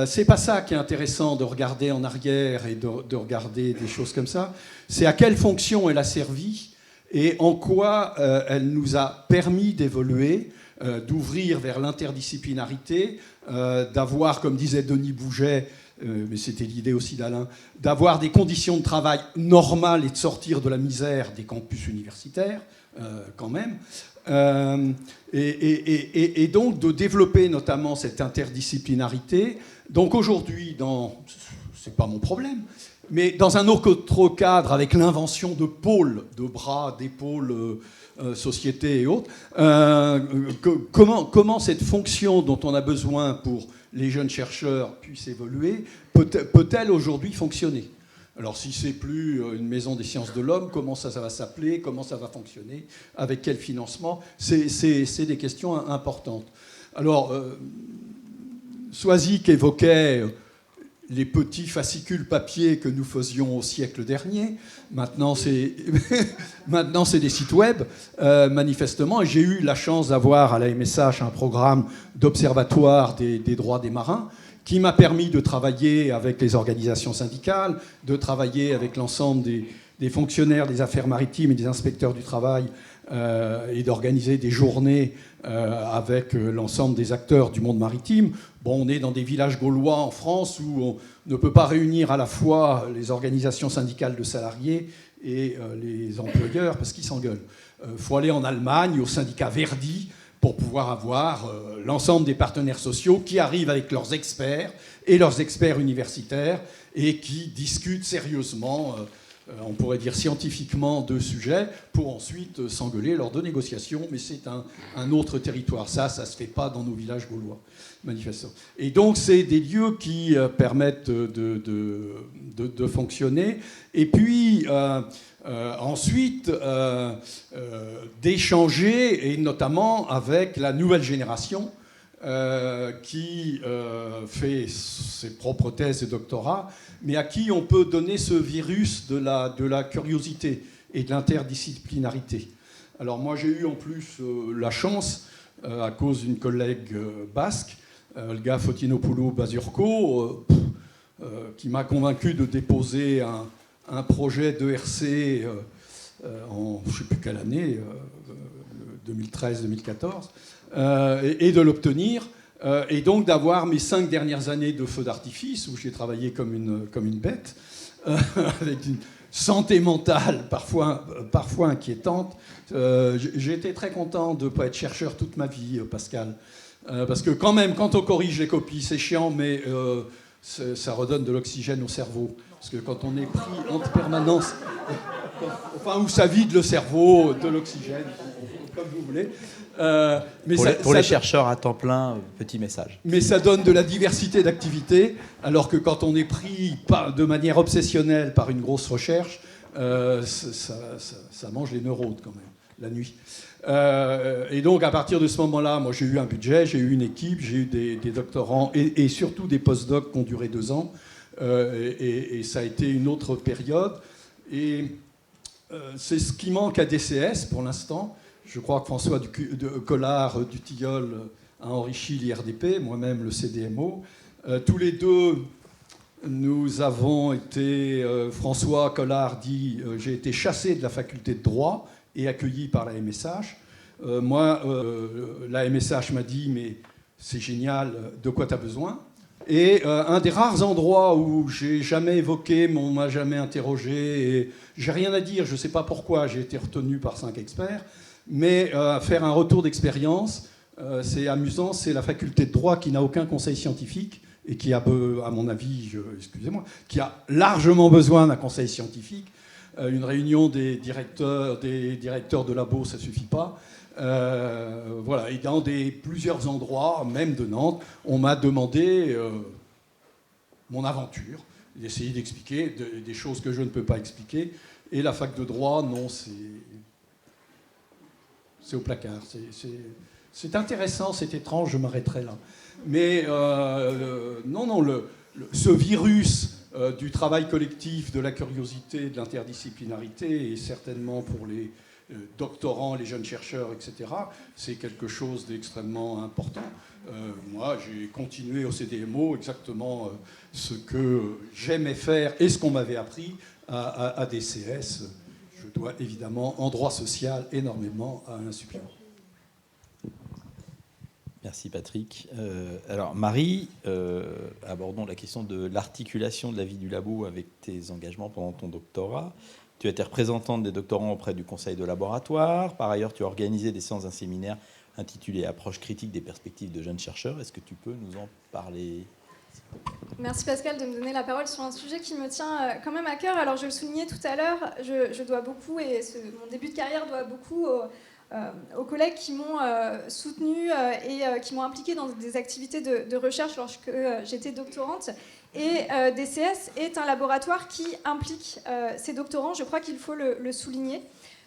C'est pas ça qui est intéressant de regarder en arrière et de regarder des choses comme ça. C'est à quelle fonction elle a servi et en quoi elle nous a permis d'évoluer, d'ouvrir vers l'interdisciplinarité, d'avoir, comme disait Denis Bouget, mais c'était l'idée aussi d'Alain, d'avoir des conditions de travail normales et de sortir de la misère des campus universitaires, quand même. Et donc de développer notamment cette interdisciplinarité. Donc aujourd'hui, c'est pas mon problème, mais dans un autre cadre, avec l'invention de pôles, de bras, d'épaules, sociétés et autres, comment cette fonction dont on a besoin pour les jeunes chercheurs puisse évoluer, peut-elle aujourd'hui fonctionner? Alors si c'est plus une maison des sciences de l'homme, comment ça va s'appeler, comment ça va fonctionner, avec quel financement, c'est des questions importantes. Alors, Soisic évoquait les petits fascicules papier que nous faisions au siècle dernier. Maintenant, c'est des sites web, manifestement. Et j'ai eu la chance d'avoir à la MSH un programme d'observatoire des droits des marins qui m'a permis de travailler avec les organisations syndicales, de travailler avec l'ensemble des fonctionnaires des affaires maritimes et des inspecteurs du travail et d'organiser des journées avec l'ensemble des acteurs du monde maritime. Bon, on est dans des villages gaulois en France où on ne peut pas réunir à la fois les organisations syndicales de salariés et les employeurs parce qu'ils s'engueulent. Il faut aller en Allemagne, au syndicat Verdi, pour pouvoir avoir l'ensemble des partenaires sociaux qui arrivent avec leurs experts et leurs experts universitaires et qui discutent sérieusement, on pourrait dire scientifiquement, de sujets pour ensuite s'engueuler lors de négociations. Mais c'est un autre territoire. Ça ne se fait pas dans nos villages gaulois, manifestement. Et donc, c'est des lieux qui permettent de fonctionner. Et puis, ensuite, d'échanger, et notamment avec la nouvelle génération qui fait ses propres thèses et doctorats, mais à qui on peut donner ce virus de la curiosité et de l'interdisciplinarité. Alors moi, j'ai eu en plus la chance, à cause d'une collègue basque, Olga Fotinopoulou-Bazurko, qui m'a convaincu de déposer un projet d'ERC en je ne sais plus quelle année, 2013-2014, et de l'obtenir, et donc d'avoir mes 5 dernières années de feu d'artifice, où j'ai travaillé comme une bête, avec une santé mentale parfois inquiétante. J'ai été très content de ne pas être chercheur toute ma vie, Pascal, parce que quand même, quand on corrige les copies, c'est chiant, mais ça redonne de l'oxygène au cerveau. Parce que quand on est pris en permanence, enfin, où ça vide le cerveau, de l'oxygène, comme vous voulez. Mais pour les chercheurs à temps plein, petit message. Mais ça donne de la diversité d'activités, alors que quand on est pris de manière obsessionnelle par une grosse recherche, ça mange les neurones quand même, la nuit. Et donc à partir de ce moment-là, moi j'ai eu un budget, j'ai eu une équipe, j'ai eu des doctorants et surtout des post-docs qui ont duré 2 ans. Et ça a été une autre période. Et c'est ce qui manque à DCS pour l'instant. Je crois que François Collard du Tilleul a enrichi l'IRDP, moi-même le CDMO. Tous les deux, nous avons été, François Collard dit, j'ai été chassé de la faculté de droit et accueilli par la MSH. Moi, la MSH m'a dit, mais c'est génial, de quoi tu as besoin ? Et un des rares endroits où j'ai jamais évoqué, mais on m'a jamais interrogé, et j'ai rien à dire, je ne sais pas pourquoi j'ai été retenu par 5 experts, mais faire un retour d'expérience c'est amusant, c'est la faculté de droit qui n'a aucun conseil scientifique et qui a, à mon avis, excusez-moi, qui a largement besoin d'un conseil scientifique. Une réunion des directeurs de labo, ça ne suffit pas. Voilà. Et dans plusieurs endroits, même de Nantes, on m'a demandé mon aventure, d'essayer d'expliquer des choses que je ne peux pas expliquer. Et la fac de droit, non, c'est au placard. C'est intéressant, c'est étrange, je m'arrêterai là. Mais ce virus du travail collectif, de la curiosité, de l'interdisciplinarité, et certainement pour les doctorants, les jeunes chercheurs, etc., c'est quelque chose d'extrêmement important. Moi, j'ai continué au CDMO exactement ce que j'aimais faire et ce qu'on m'avait appris à DCS. Je dois évidemment, en droit social, énormément à Alain Suppléant. Merci Patrick. Alors Marie, abordons la question de l'articulation de la vie du labo avec tes engagements pendant ton doctorat. Tu as été représentante des doctorants auprès du conseil de laboratoire. Par ailleurs, tu as organisé des séances d'un séminaire intitulé « Approche critique des perspectives de jeunes chercheurs ». Est-ce que tu peux nous en parler ? Merci Pascal de me donner la parole sur un sujet qui me tient quand même à cœur. Alors je le soulignais tout à l'heure, je dois beaucoup, et mon début de carrière doit beaucoup aux collègues qui m'ont soutenue et qui m'ont impliquée dans des activités de recherche lorsque j'étais doctorante. Et DCS est un laboratoire qui implique ses doctorants, je crois qu'il faut le souligner.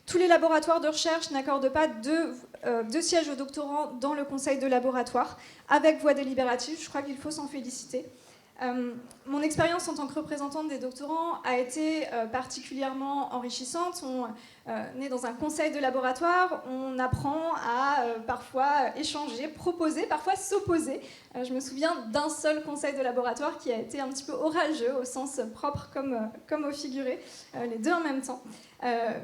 Tous les laboratoires de recherche n'accordent pas deux sièges aux doctorants dans le conseil de laboratoire, avec voix délibérative. Je crois qu'il faut s'en féliciter. Mon expérience en tant que représentante des doctorants a été particulièrement enrichissante. On est dans un conseil de laboratoire, on apprend à parfois échanger, proposer, parfois s'opposer. Je me souviens d'un seul conseil de laboratoire qui a été un petit peu orageux, au sens propre comme au figuré, les deux en même temps.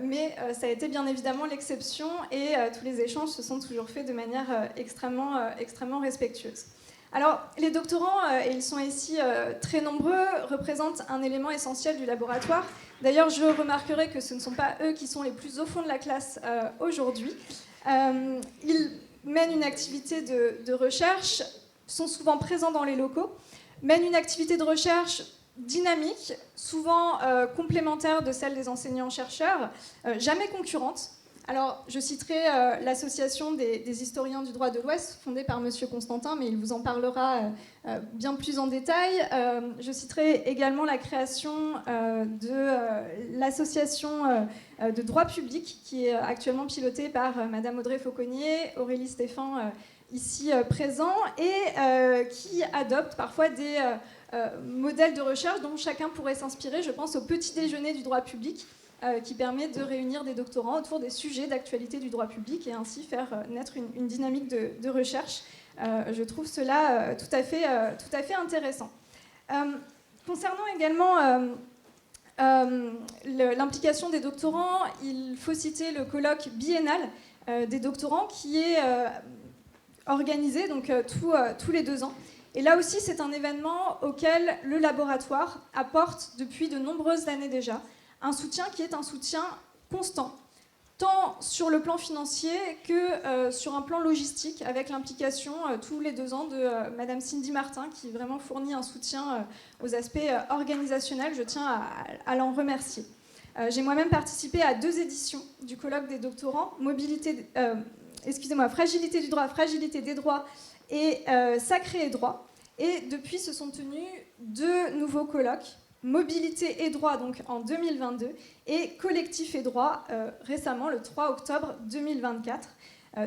Mais ça a été bien évidemment l'exception et tous les échanges se sont toujours faits de manière extrêmement respectueuse. Alors, les doctorants, et ils sont ici très nombreux, représentent un élément essentiel du laboratoire. D'ailleurs, je remarquerai que ce ne sont pas eux qui sont les plus au fond de la classe aujourd'hui. Ils mènent une activité de recherche, sont souvent présents dans les locaux, mènent une activité de recherche dynamique, souvent complémentaire de celle des enseignants-chercheurs, jamais concurrente. Alors, je citerai l'association des historiens du droit de l'Ouest, fondée par M. Constantin, mais il vous en parlera bien plus en détail. Je citerai également la création de l'association de droit public, qui est actuellement pilotée par Mme Audrey Fauconnier, Aurélie Stéphan, ici présent, et qui adopte parfois des modèles de recherche dont chacun pourrait s'inspirer. Je pense au petit déjeuner du droit public, qui permet de réunir des doctorants autour des sujets d'actualité du droit public et ainsi faire naître une dynamique de recherche. Je trouve cela tout à fait intéressant. Concernant également l'implication des doctorants, il faut citer le colloque biennal des doctorants qui est organisé donc, tous les 2 ans. Et là aussi, c'est un événement auquel le laboratoire apporte depuis de nombreuses années déjà un soutien qui est un soutien constant, tant sur le plan financier que sur un plan logistique, avec l'implication tous les 2 ans de Madame Cindy Martin, qui vraiment fournit un soutien aux aspects organisationnels. Je tiens à l'en remercier. J'ai moi-même participé à 2 éditions du colloque des doctorants, fragilité du droit, fragilité des droits et sacré et droit. Et depuis, se sont tenus 2 nouveaux colloques, Mobilité et droit, donc en 2022, et Collectif et droit, récemment, le 3 octobre 2024.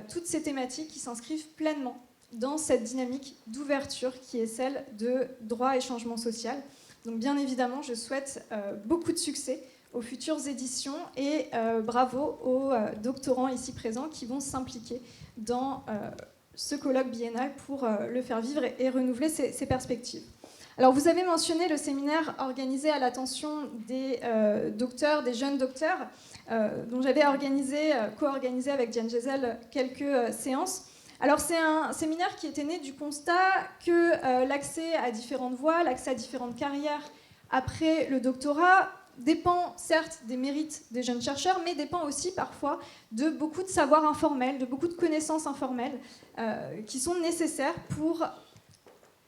Toutes ces thématiques qui s'inscrivent pleinement dans cette dynamique d'ouverture qui est celle de droit et changement social. Donc bien évidemment, je souhaite beaucoup de succès aux futures éditions et bravo aux doctorants ici présents qui vont s'impliquer dans ce colloque biennal pour le faire vivre et renouveler ses perspectives. Alors, vous avez mentionné le séminaire organisé à l'attention des docteurs, des jeunes docteurs, dont j'avais co-organisé avec Diane Gesell quelques séances. Alors, c'est un séminaire qui était né du constat que l'accès à différentes voies, l'accès à différentes carrières après le doctorat dépend certes des mérites des jeunes chercheurs, mais dépend aussi parfois de beaucoup de savoirs informels, de beaucoup de connaissances informelles qui sont nécessaires pour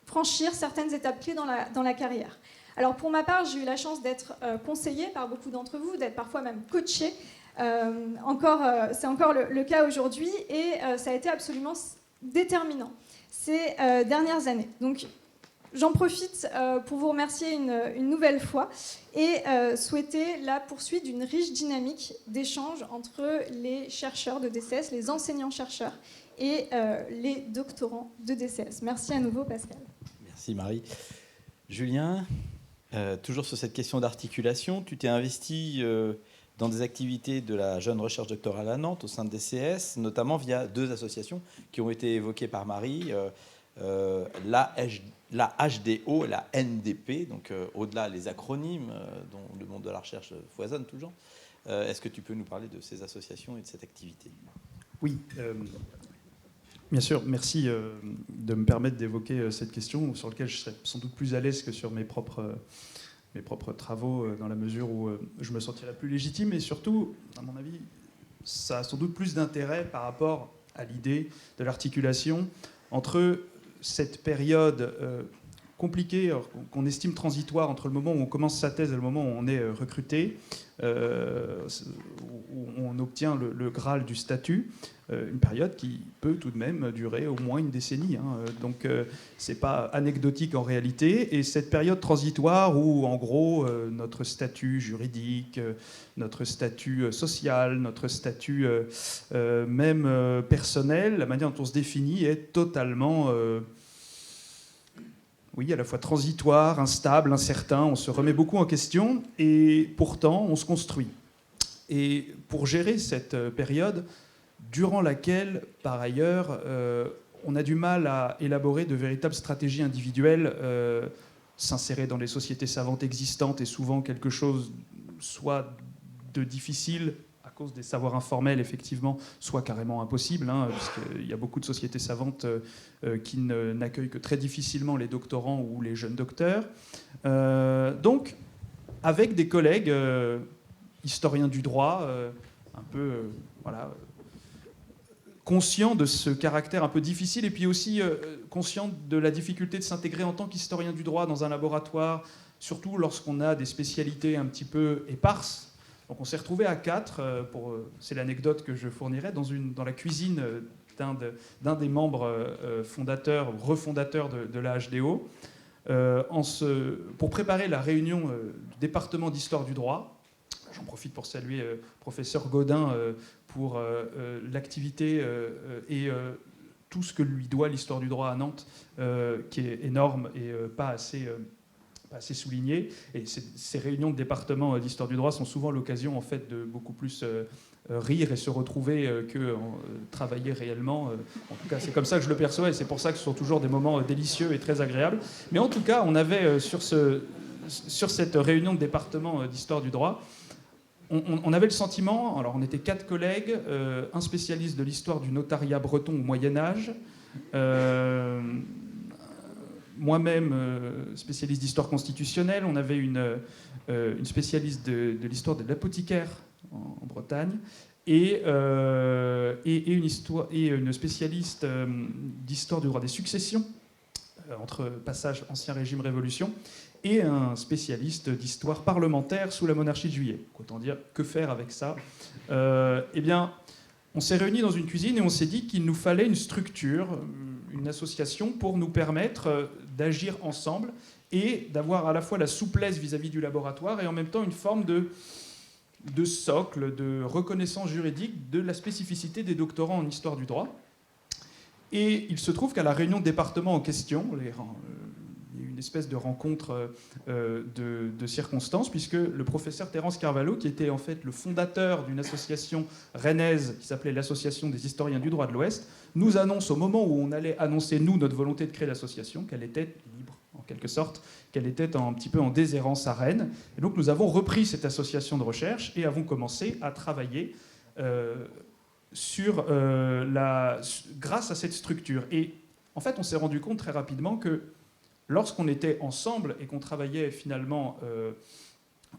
franchir certaines étapes clés dans la carrière. Alors pour ma part, j'ai eu la chance d'être conseillée par beaucoup d'entre vous, d'être parfois même coachée. C'est encore le cas aujourd'hui et ça a été absolument déterminant ces dernières années. Donc j'en profite pour vous remercier une nouvelle fois et souhaiter la poursuite d'une riche dynamique d'échange entre les chercheurs de DCS, les enseignants-chercheurs et les doctorants de DCS. Merci à nouveau, Pascal. Merci, Marie. Julien, toujours sur cette question d'articulation, tu t'es investi dans des activités de la jeune recherche doctorale à Nantes au sein de DCS, notamment via 2 associations qui ont été évoquées par Marie, la HDO et la NDP, donc au-delà les acronymes dont le monde de la recherche foisonne tout le temps. Est-ce que tu peux nous parler de ces associations et de cette activité ? Oui, bien sûr. Merci de me permettre d'évoquer cette question sur laquelle je serais sans doute plus à l'aise que sur mes propres travaux, dans la mesure où je me sentirais plus légitime. Et surtout, à mon avis, ça a sans doute plus d'intérêt par rapport à l'idée de l'articulation entre cette période compliquée, qu'on estime transitoire, entre le moment où on commence sa thèse et le moment où on est recruté, où on obtient le Graal du statut, une période qui peut tout de même durer au moins une décennie. Donc c'est pas anecdotique en réalité. Et cette période transitoire où, en gros, notre statut juridique, notre statut social, notre statut même personnel, la manière dont on se définit est totalement... oui, à la fois transitoire, instable, incertain, on se remet beaucoup en question et pourtant on se construit. Et pour gérer cette période, durant laquelle, par ailleurs, on a du mal à élaborer de véritables stratégies individuelles, s'insérer dans les sociétés savantes existantes est souvent quelque chose soit de difficile, à cause des savoirs informels, effectivement, soit carrément impossible, puisqu'il y a beaucoup de sociétés savantes qui n'accueillent que très difficilement les doctorants ou les jeunes docteurs. Donc, avec des collègues historiens du droit, un peu conscients de ce caractère un peu difficile, et puis aussi conscients de la difficulté de s'intégrer en tant qu'historien du droit dans un laboratoire, surtout lorsqu'on a des spécialités un petit peu éparses. Donc on s'est retrouvés à 4, c'est l'anecdote que je fournirai, dans la cuisine d'un des membres refondateurs de la HDO, pour préparer la réunion du département d'histoire du droit. J'en profite pour saluer le professeur Godin pour l'activité et tout ce que lui doit l'histoire du droit à Nantes, qui est énorme et pas assez souligné. Et ces réunions de département d'histoire du droit sont souvent l'occasion en fait de beaucoup plus rire et se retrouver que travailler réellement. En tout cas, c'est comme ça que je le perçois et c'est pour ça que ce sont toujours des moments délicieux et très agréables. Mais en tout cas, on avait sur cette réunion de département d'histoire du droit, on avait le sentiment, alors on était 4 collègues, un spécialiste de l'histoire du notariat breton au Moyen-Âge, moi-même spécialiste d'histoire constitutionnelle, on avait une spécialiste de l'histoire de l'apothicaire en Bretagne et une spécialiste d'histoire du droit des successions entre passage Ancien Régime Révolution et un spécialiste d'histoire parlementaire sous la monarchie de Juillet. Autant dire, que faire avec ça ? Eh bien, on s'est réunis dans une cuisine et on s'est dit qu'il nous fallait une structure, une association pour nous permettre d'agir ensemble et d'avoir à la fois la souplesse vis-à-vis du laboratoire et en même temps une forme de socle, de reconnaissance juridique de la spécificité des doctorants en histoire du droit. Et il se trouve qu'à la réunion de département en question, il y a eu une espèce de rencontre de circonstances, puisque le professeur Terence Carvalho, qui était en fait le fondateur d'une association rennaise qui s'appelait l'Association des historiens du droit de l'Ouest, nous annonce au moment où on allait annoncer, nous, notre volonté de créer l'association, qu'elle était libre, en quelque sorte, qu'elle était un petit peu en déshérence à Rennes. Et donc nous avons repris cette association de recherche et avons commencé à travailler grâce à cette structure. Et en fait, on s'est rendu compte très rapidement que lorsqu'on était ensemble et qu'on travaillait finalement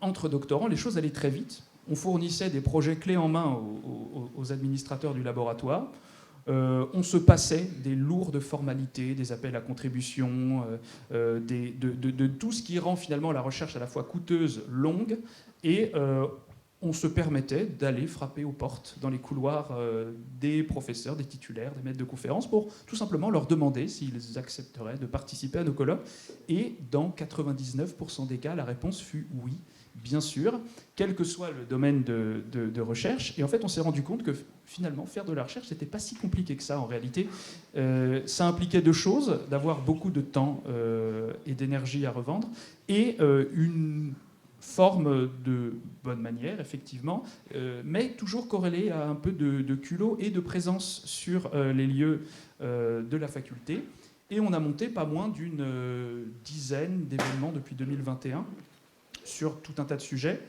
entre doctorants, les choses allaient très vite. On fournissait des projets clés en main aux administrateurs du laboratoire. On se passait des lourdes formalités, des appels à contribution, de tout ce qui rend finalement la recherche à la fois coûteuse, longue, et on se permettait d'aller frapper aux portes dans les couloirs des professeurs, des titulaires, des maîtres de conférences, pour tout simplement leur demander s'ils accepteraient de participer à nos colloques. Et dans 99% des cas, la réponse fut oui, bien sûr, quel que soit le domaine de recherche. Et en fait, on s'est rendu compte que finalement, faire de la recherche, c'était pas si compliqué que ça en réalité. Ça impliquait deux choses: d'avoir beaucoup de temps et d'énergie à revendre, et une forme de bonne manière, effectivement, mais toujours corrélée à un peu de culot et de présence sur les lieux de la faculté. Et on a monté pas moins d'une dizaine d'événements depuis 2021 sur tout un tas de sujets.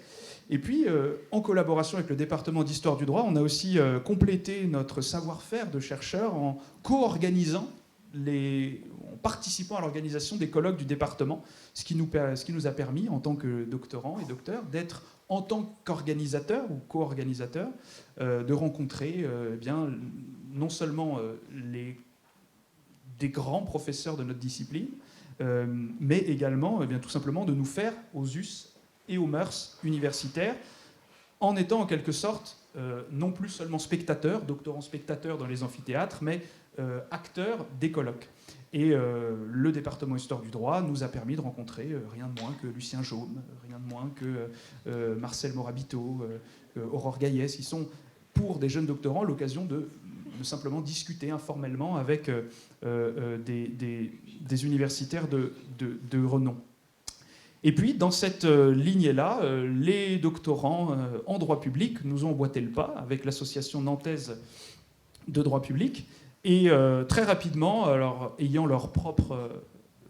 Et puis, en collaboration avec le département d'histoire du droit, on a aussi complété notre savoir-faire de chercheurs en co-organisant en participant à l'organisation des colloques du département, ce qui nous a permis, en tant que doctorants et docteurs, d'être en tant qu'organisateurs ou co-organisateurs, de rencontrer bien, non seulement des grands professeurs de notre discipline, mais également bien, tout simplement de nous faire aux us et aux mœurs universitaires, en étant en quelque sorte non plus seulement spectateurs, doctorants spectateurs dans les amphithéâtres, mais acteurs des colloques. Et le département Histoire du droit nous a permis de rencontrer rien de moins que Lucien Jaume, rien de moins que Marcel Morabito, Aurore Gaillès, qui sont, pour des jeunes doctorants, l'occasion de simplement discuter informellement avec des universitaires de renom. Et puis, dans cette lignée-là, les doctorants en droit public nous ont emboîté le pas avec l'association nantaise de droit public. Et très rapidement, alors, ayant leur propre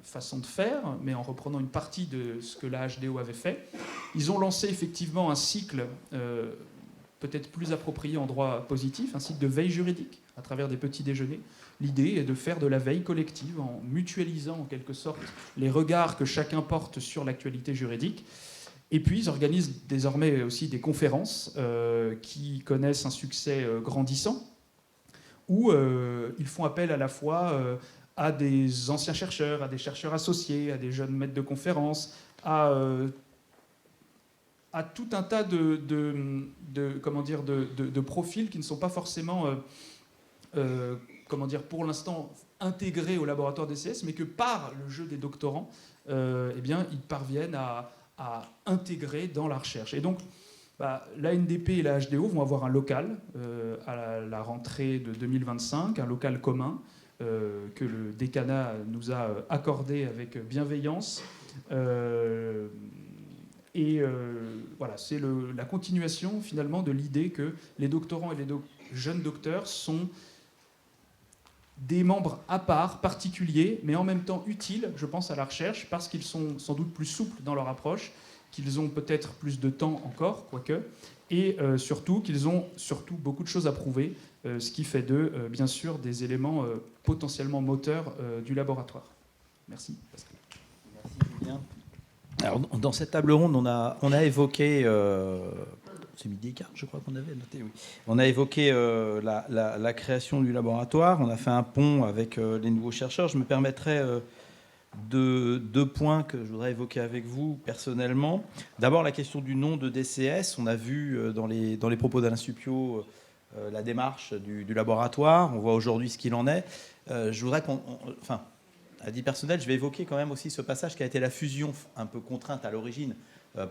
façon de faire, mais en reprenant une partie de ce que la HDO avait fait, ils ont lancé effectivement un cycle peut-être plus approprié en droit positif, un cycle de veille juridique à travers des petits déjeuners. L'idée est de faire de la veille collective en mutualisant en quelque sorte les regards que chacun porte sur l'actualité juridique. Et puis ils organisent désormais aussi des conférences qui connaissent un succès grandissant, où ils font appel à la fois à des anciens chercheurs, à des chercheurs associés, à des jeunes maîtres de conférences, à tout un tas de profils qui ne sont pas forcément pour l'instant intégrés au laboratoire DCS, mais que par le jeu des doctorants, eh bien, ils parviennent à intégrer dans la recherche. Et donc, l'ANDP et la HDO vont avoir un local à la rentrée de 2025, un local commun que le décanat nous a accordé avec bienveillance. Voilà, c'est la continuation finalement de l'idée que les doctorants et les jeunes docteurs sont des membres à part, particuliers, mais en même temps utiles, je pense, à la recherche, parce qu'ils sont sans doute plus souples dans leur approche, qu'ils ont peut-être plus de temps encore, quoique, et surtout qu'ils ont surtout beaucoup de choses à prouver, ce qui fait d'eux, bien sûr, des éléments potentiellement moteurs du laboratoire. Merci, Pascal. Merci, Julien. Alors, dans cette table ronde, on a évoqué... c'est midi et quart, je crois qu'on avait noté. Oui. On a évoqué la création du laboratoire. On a fait un pont avec les nouveaux chercheurs. Je me permettrai deux points que je voudrais évoquer avec vous personnellement. D'abord, la question du nom de DCS. On a vu dans les propos d'Alain Suppiot la démarche du laboratoire. On voit aujourd'hui ce qu'il en est. Je voudrais à titre personnel, je vais évoquer quand même aussi ce passage qui a été la fusion un peu contrainte à l'origine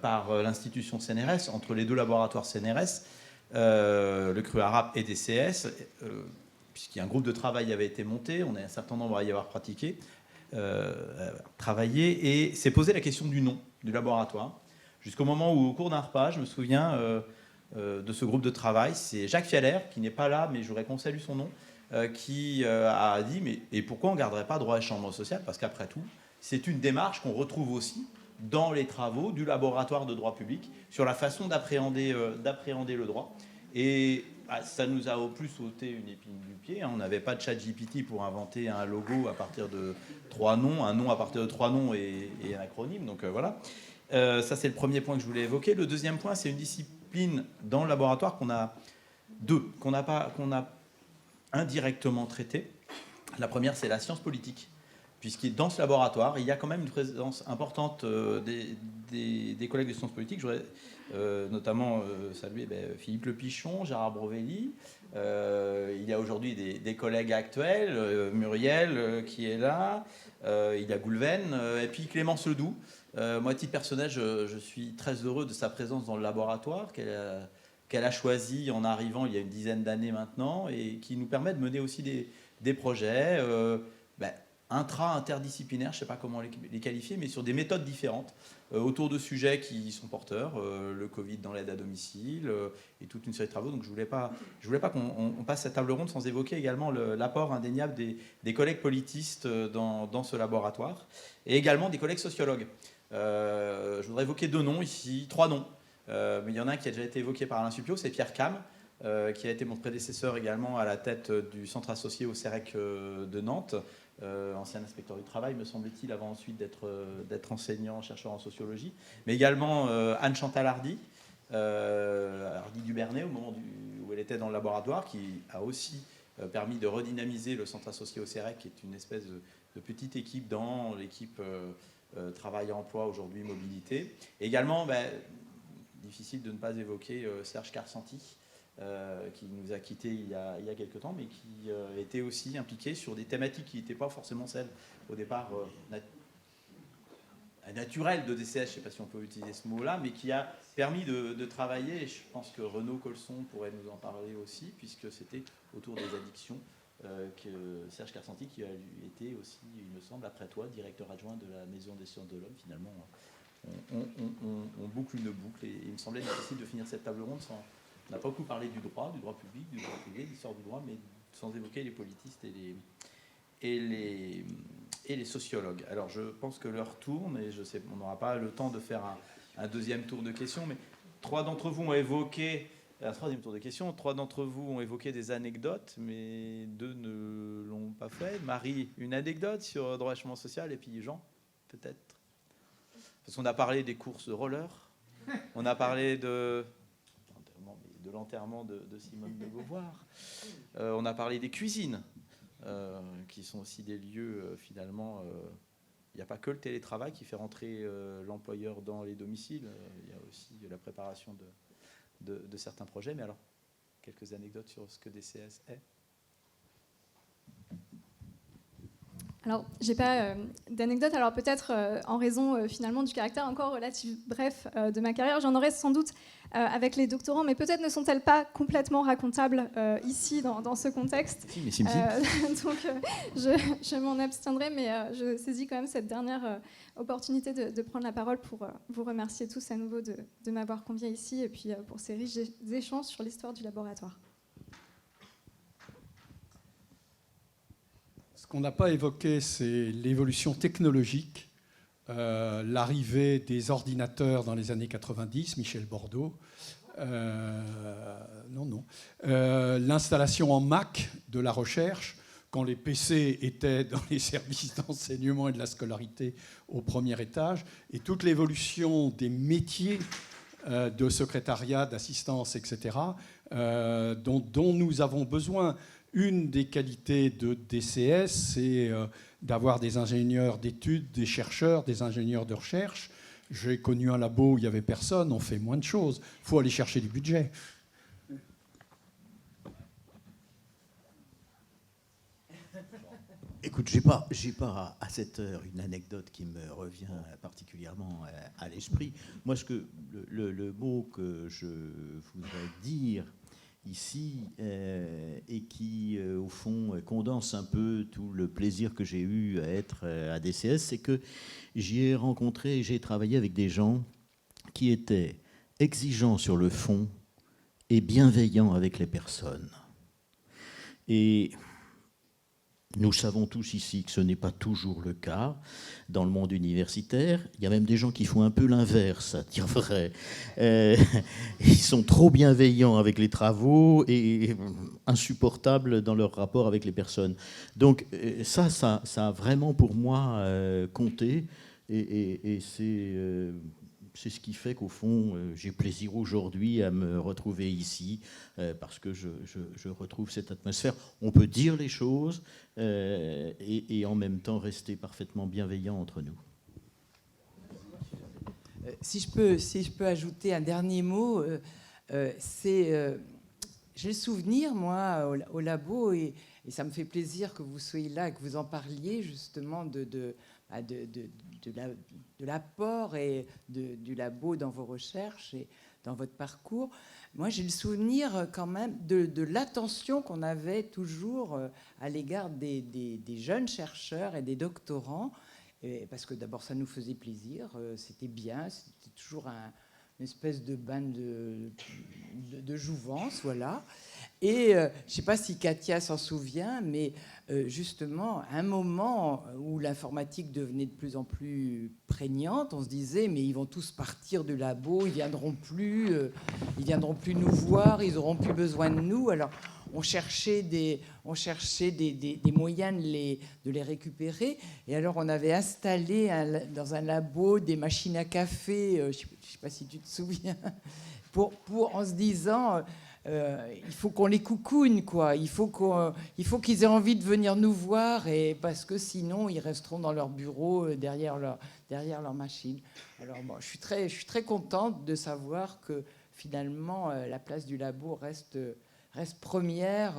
par l'institution CNRS, entre les deux laboratoires CNRS, le CRU arabe et DCS, puisqu'un groupe de travail avait été monté, on est un certain nombre à y avoir travaillé, et s'est posé la question du nom du laboratoire, jusqu'au moment où, au cours d'un repas, je me souviens de ce groupe de travail, c'est Jacques Fialer, qui n'est pas là, mais je voudrais qu'on salue son nom, qui a dit, mais et pourquoi on ne garderait pas droit et chambre sociale, parce qu'après tout, c'est une démarche qu'on retrouve aussi dans les travaux du laboratoire de droit public sur la façon d'appréhender le droit. Et ça nous a au plus ôté une épine du pied. On n'avait pas de ChatGPT pour inventer un logo à partir de 3 noms, un nom à partir de 3 noms et un acronyme. Donc voilà. Ça, c'est le premier point que je voulais évoquer. Le deuxième point, c'est une discipline dans le laboratoire qu'on a indirectement traitée. La première, c'est la science politique. Puisque dans ce laboratoire, il y a quand même une présence importante des collègues de sciences politiques. Je voudrais notamment saluer Philippe Le Pichon, Gérard Brovelli. Il y a aujourd'hui des collègues actuels, Muriel qui est là, il y a Goulven, et puis Clémence Ledoux. Moi, à titre personnel, je suis très heureux de sa présence dans le laboratoire, qu'elle a choisi en arrivant il y a une dizaine d'années maintenant, et qui nous permet de mener aussi des projets interdisciplinaires, je ne sais pas comment les qualifier, mais sur des méthodes différentes, autour de sujets qui sont porteurs, le Covid dans l'aide à domicile, et toute une série de travaux. Donc je ne voulais pas qu'on passe cette table ronde sans évoquer également l'apport indéniable des collègues politistes dans ce laboratoire, et également des collègues sociologues. Je voudrais évoquer trois noms. Mais il y en a un qui a déjà été évoqué par Alain Suppiot, c'est Pierre Cam, qui a été mon prédécesseur également à la tête du centre associé au CEREC de Nantes, ancien inspecteur du travail, me semble-t-il, avant ensuite d'être enseignant, chercheur en sociologie, mais également Anne-Chantal Hardy Dubernay, au moment où elle était dans le laboratoire, qui a aussi permis de redynamiser le centre associé au CEREC, qui est une espèce de petite équipe dans l'équipe travail-emploi, aujourd'hui mobilité. Et également, difficile de ne pas évoquer Serge Karsanti, qui nous a quittés il y a quelques temps, mais qui était aussi impliqué sur des thématiques qui n'étaient pas forcément celles, au départ, naturelles de DCS, je ne sais pas si on peut utiliser ce mot-là, mais qui a permis de travailler, et je pense que Renaud Colson pourrait nous en parler aussi, puisque c'était autour des addictions, que Serge Karsanti, qui a été aussi, il me semble, après toi, directeur adjoint de la Maison des sciences de l'homme, finalement, on boucle une boucle, et il me semblait difficile de finir cette table ronde sans... On n'a pas beaucoup parlé du droit public, du droit privé, de l'histoire du droit, mais sans évoquer les politistes et les sociologues. Alors je pense que l'heure tourne, et je sais qu'on n'aura pas le temps de faire un deuxième tour de questions, mais trois d'entre vous ont évoqué des anecdotes, mais deux ne l'ont pas fait. Marie, une anecdote sur le droit changement social, et puis Jean, peut-être. Parce qu'on a parlé des courses de roller, on a parlé de l'enterrement de Simone de Beauvoir. On a parlé des cuisines, qui sont aussi des lieux, finalement, il n'y a pas que le télétravail qui fait rentrer l'employeur dans les domiciles, il y a aussi la préparation de certains projets. Mais alors, quelques anecdotes sur ce que DCS est. Alors, j'ai pas d'anecdote. Alors peut-être en raison finalement du caractère encore relativement bref de ma carrière, j'en aurais sans doute avec les doctorants, mais peut-être ne sont-elles pas complètement racontables ici dans ce contexte. Si. Donc je m'en abstiendrai, mais je saisis quand même cette dernière opportunité de prendre la parole pour vous remercier tous à nouveau de m'avoir convié ici, et puis pour ces riches échanges sur l'histoire du laboratoire. Ce qu'on n'a pas évoqué, c'est l'évolution technologique, l'arrivée des ordinateurs dans les années 90, Michel Bordeaux, l'installation en Mac de la recherche, quand les PC étaient dans les services d'enseignement et de la scolarité au premier étage, et toute l'évolution des métiers de secrétariat, d'assistance, etc., dont nous avons besoin. Une des qualités de DCS, c'est d'avoir des ingénieurs d'études, des chercheurs, des ingénieurs de recherche. J'ai connu un labo où il n'y avait personne, on fait moins de choses. Il faut aller chercher du budget. Écoute, j'ai pas à cette heure une anecdote qui me revient particulièrement à l'esprit. Moi, le mot que je voudrais dire ici, et qui, au fond, condense un peu tout le plaisir que j'ai eu à être à DCS, c'est que j'y ai rencontré et j'ai travaillé avec des gens qui étaient exigeants sur le fond et bienveillants avec les personnes. Et nous savons tous ici que ce n'est pas toujours le cas dans le monde universitaire. Il y a même des gens qui font un peu l'inverse, à dire vrai. Ils sont trop bienveillants avec les travaux et insupportables dans leur rapport avec les personnes. Donc ça a vraiment pour moi compté. Et c'est c'est ce qui fait qu'au fond, j'ai plaisir aujourd'hui à me retrouver ici, parce que je retrouve cette atmosphère. On peut dire les choses et en même temps rester parfaitement bienveillant entre nous. Si je peux ajouter un dernier mot, j'ai le souvenir, moi, au labo, et ça me fait plaisir que vous soyez là et que vous en parliez, justement, de l'apport et du labo dans vos recherches et dans votre parcours. Moi, j'ai le souvenir quand même de l'attention qu'on avait toujours à l'égard des jeunes chercheurs et des doctorants, parce que d'abord, ça nous faisait plaisir, c'était bien, c'était toujours une espèce de bain de jouvence, voilà. Et je ne sais pas si Katia s'en souvient, mais justement, à un moment où l'informatique devenait de plus en plus prégnante, on se disait, mais ils vont tous partir du labo, ils viendront plus nous voir, ils n'auront plus besoin de nous. Alors, on cherchait des moyens de les récupérer. Et alors, on avait installé dans un labo des machines à café, je ne sais pas si tu te souviens, en se disant... il faut qu'on les coucoune, quoi. Il faut qu'ils aient envie de venir nous voir, parce que sinon, ils resteront dans leur bureau, derrière leur machine. Alors, bon, je suis très contente de savoir que, finalement, la place du labo reste première,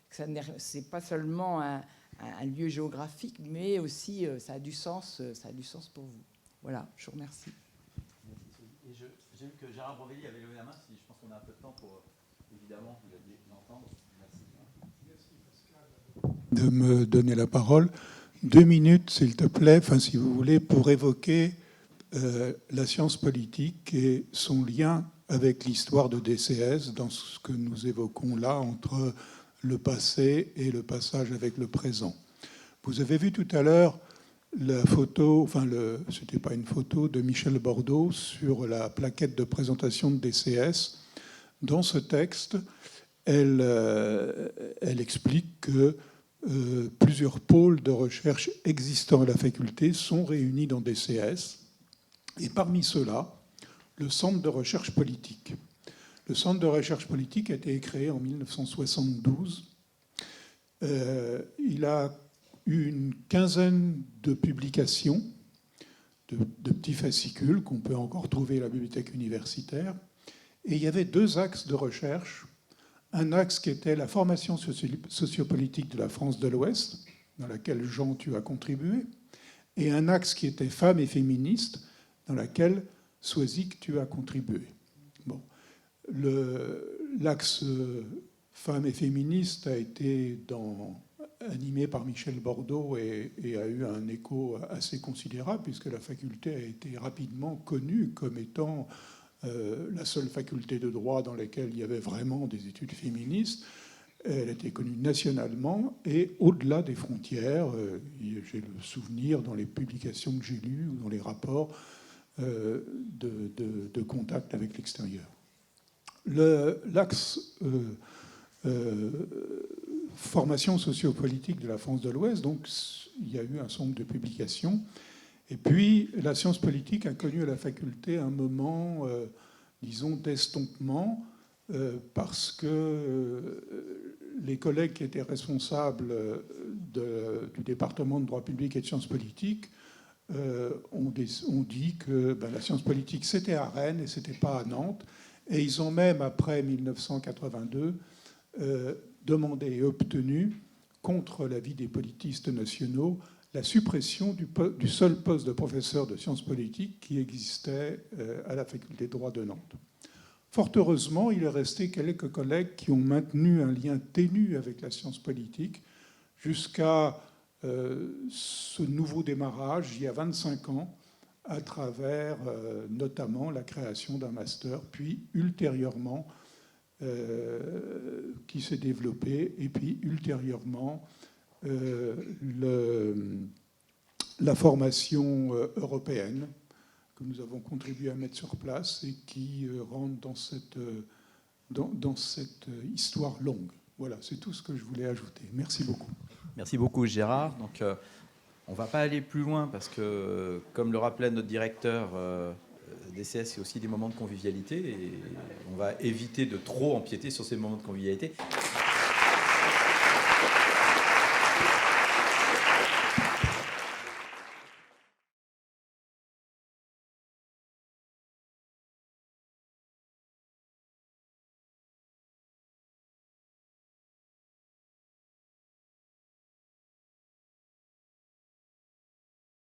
que c'est pas seulement un lieu géographique, mais aussi, ça a du sens pour vous. Voilà, je vous remercie. Et j'ai vu que Gérard Brovelli avait levé la main, je pense qu'on a un peu de temps pour... Évidemment, vous allez l'entendre. Merci. De me donner la parole. 2 minutes, s'il te plaît, si vous voulez, pour évoquer la science politique et son lien avec l'histoire de DCS dans ce que nous évoquons là entre le passé et le passage avec le présent. Vous avez vu tout à l'heure la photo, c'était pas une photo, de Michel Bordeaux sur la plaquette de présentation de DCS. Dans ce texte, elle explique que plusieurs pôles de recherche existants à la faculté sont réunis dans DCS. Et parmi ceux-là, le Centre de recherche politique. Le Centre de recherche politique a été créé en 1972. Il a eu une quinzaine de publications, de petits fascicules qu'on peut encore trouver à la bibliothèque universitaire. Et il y avait 2 axes de recherche. Un axe qui était la formation sociopolitique de la France de l'Ouest, dans laquelle, Jean, tu as contribué, et un axe qui était femmes et féministes, dans laquelle, Soisic, tu as contribué. Bon. L'axe femmes et féministes a été animé par Michel Bordeaux et a eu un écho assez considérable, puisque la faculté a été rapidement connue comme étant... la seule faculté de droit dans laquelle il y avait vraiment des études féministes. Elle était connue nationalement et au-delà des frontières. J'ai le souvenir, dans les publications que j'ai lues ou dans les rapports, de contact avec l'extérieur. L'axe formation sociopolitique de la France de l'Ouest, donc il y a eu un certain nombre de publications. Et puis, la science politique a connu à la faculté un moment, disons, d'estompement, parce que les collègues qui étaient responsables du département de droit public et de sciences politiques ont dit que la science politique, c'était à Rennes et c'était pas à Nantes. Et ils ont même, après 1982, demandé et obtenu, contre l'avis des politistes nationaux, la suppression du seul poste de professeur de sciences politiques qui existait à la faculté de droit de Nantes. Fort heureusement, il est resté quelques collègues qui ont maintenu un lien ténu avec la science politique jusqu'à ce nouveau démarrage, il y a 25 ans, à travers notamment la création d'un master, puis ultérieurement, qui s'est développé, et puis ultérieurement, la formation européenne que nous avons contribué à mettre sur place et qui rentre dans cette histoire longue. Voilà, c'est tout ce que je voulais ajouter. Merci beaucoup. Merci beaucoup, Gérard. Donc, on ne va pas aller plus loin parce que, comme le rappelait notre directeur DCS, c'est aussi des moments de convivialité et on va éviter de trop empiéter sur ces moments de convivialité.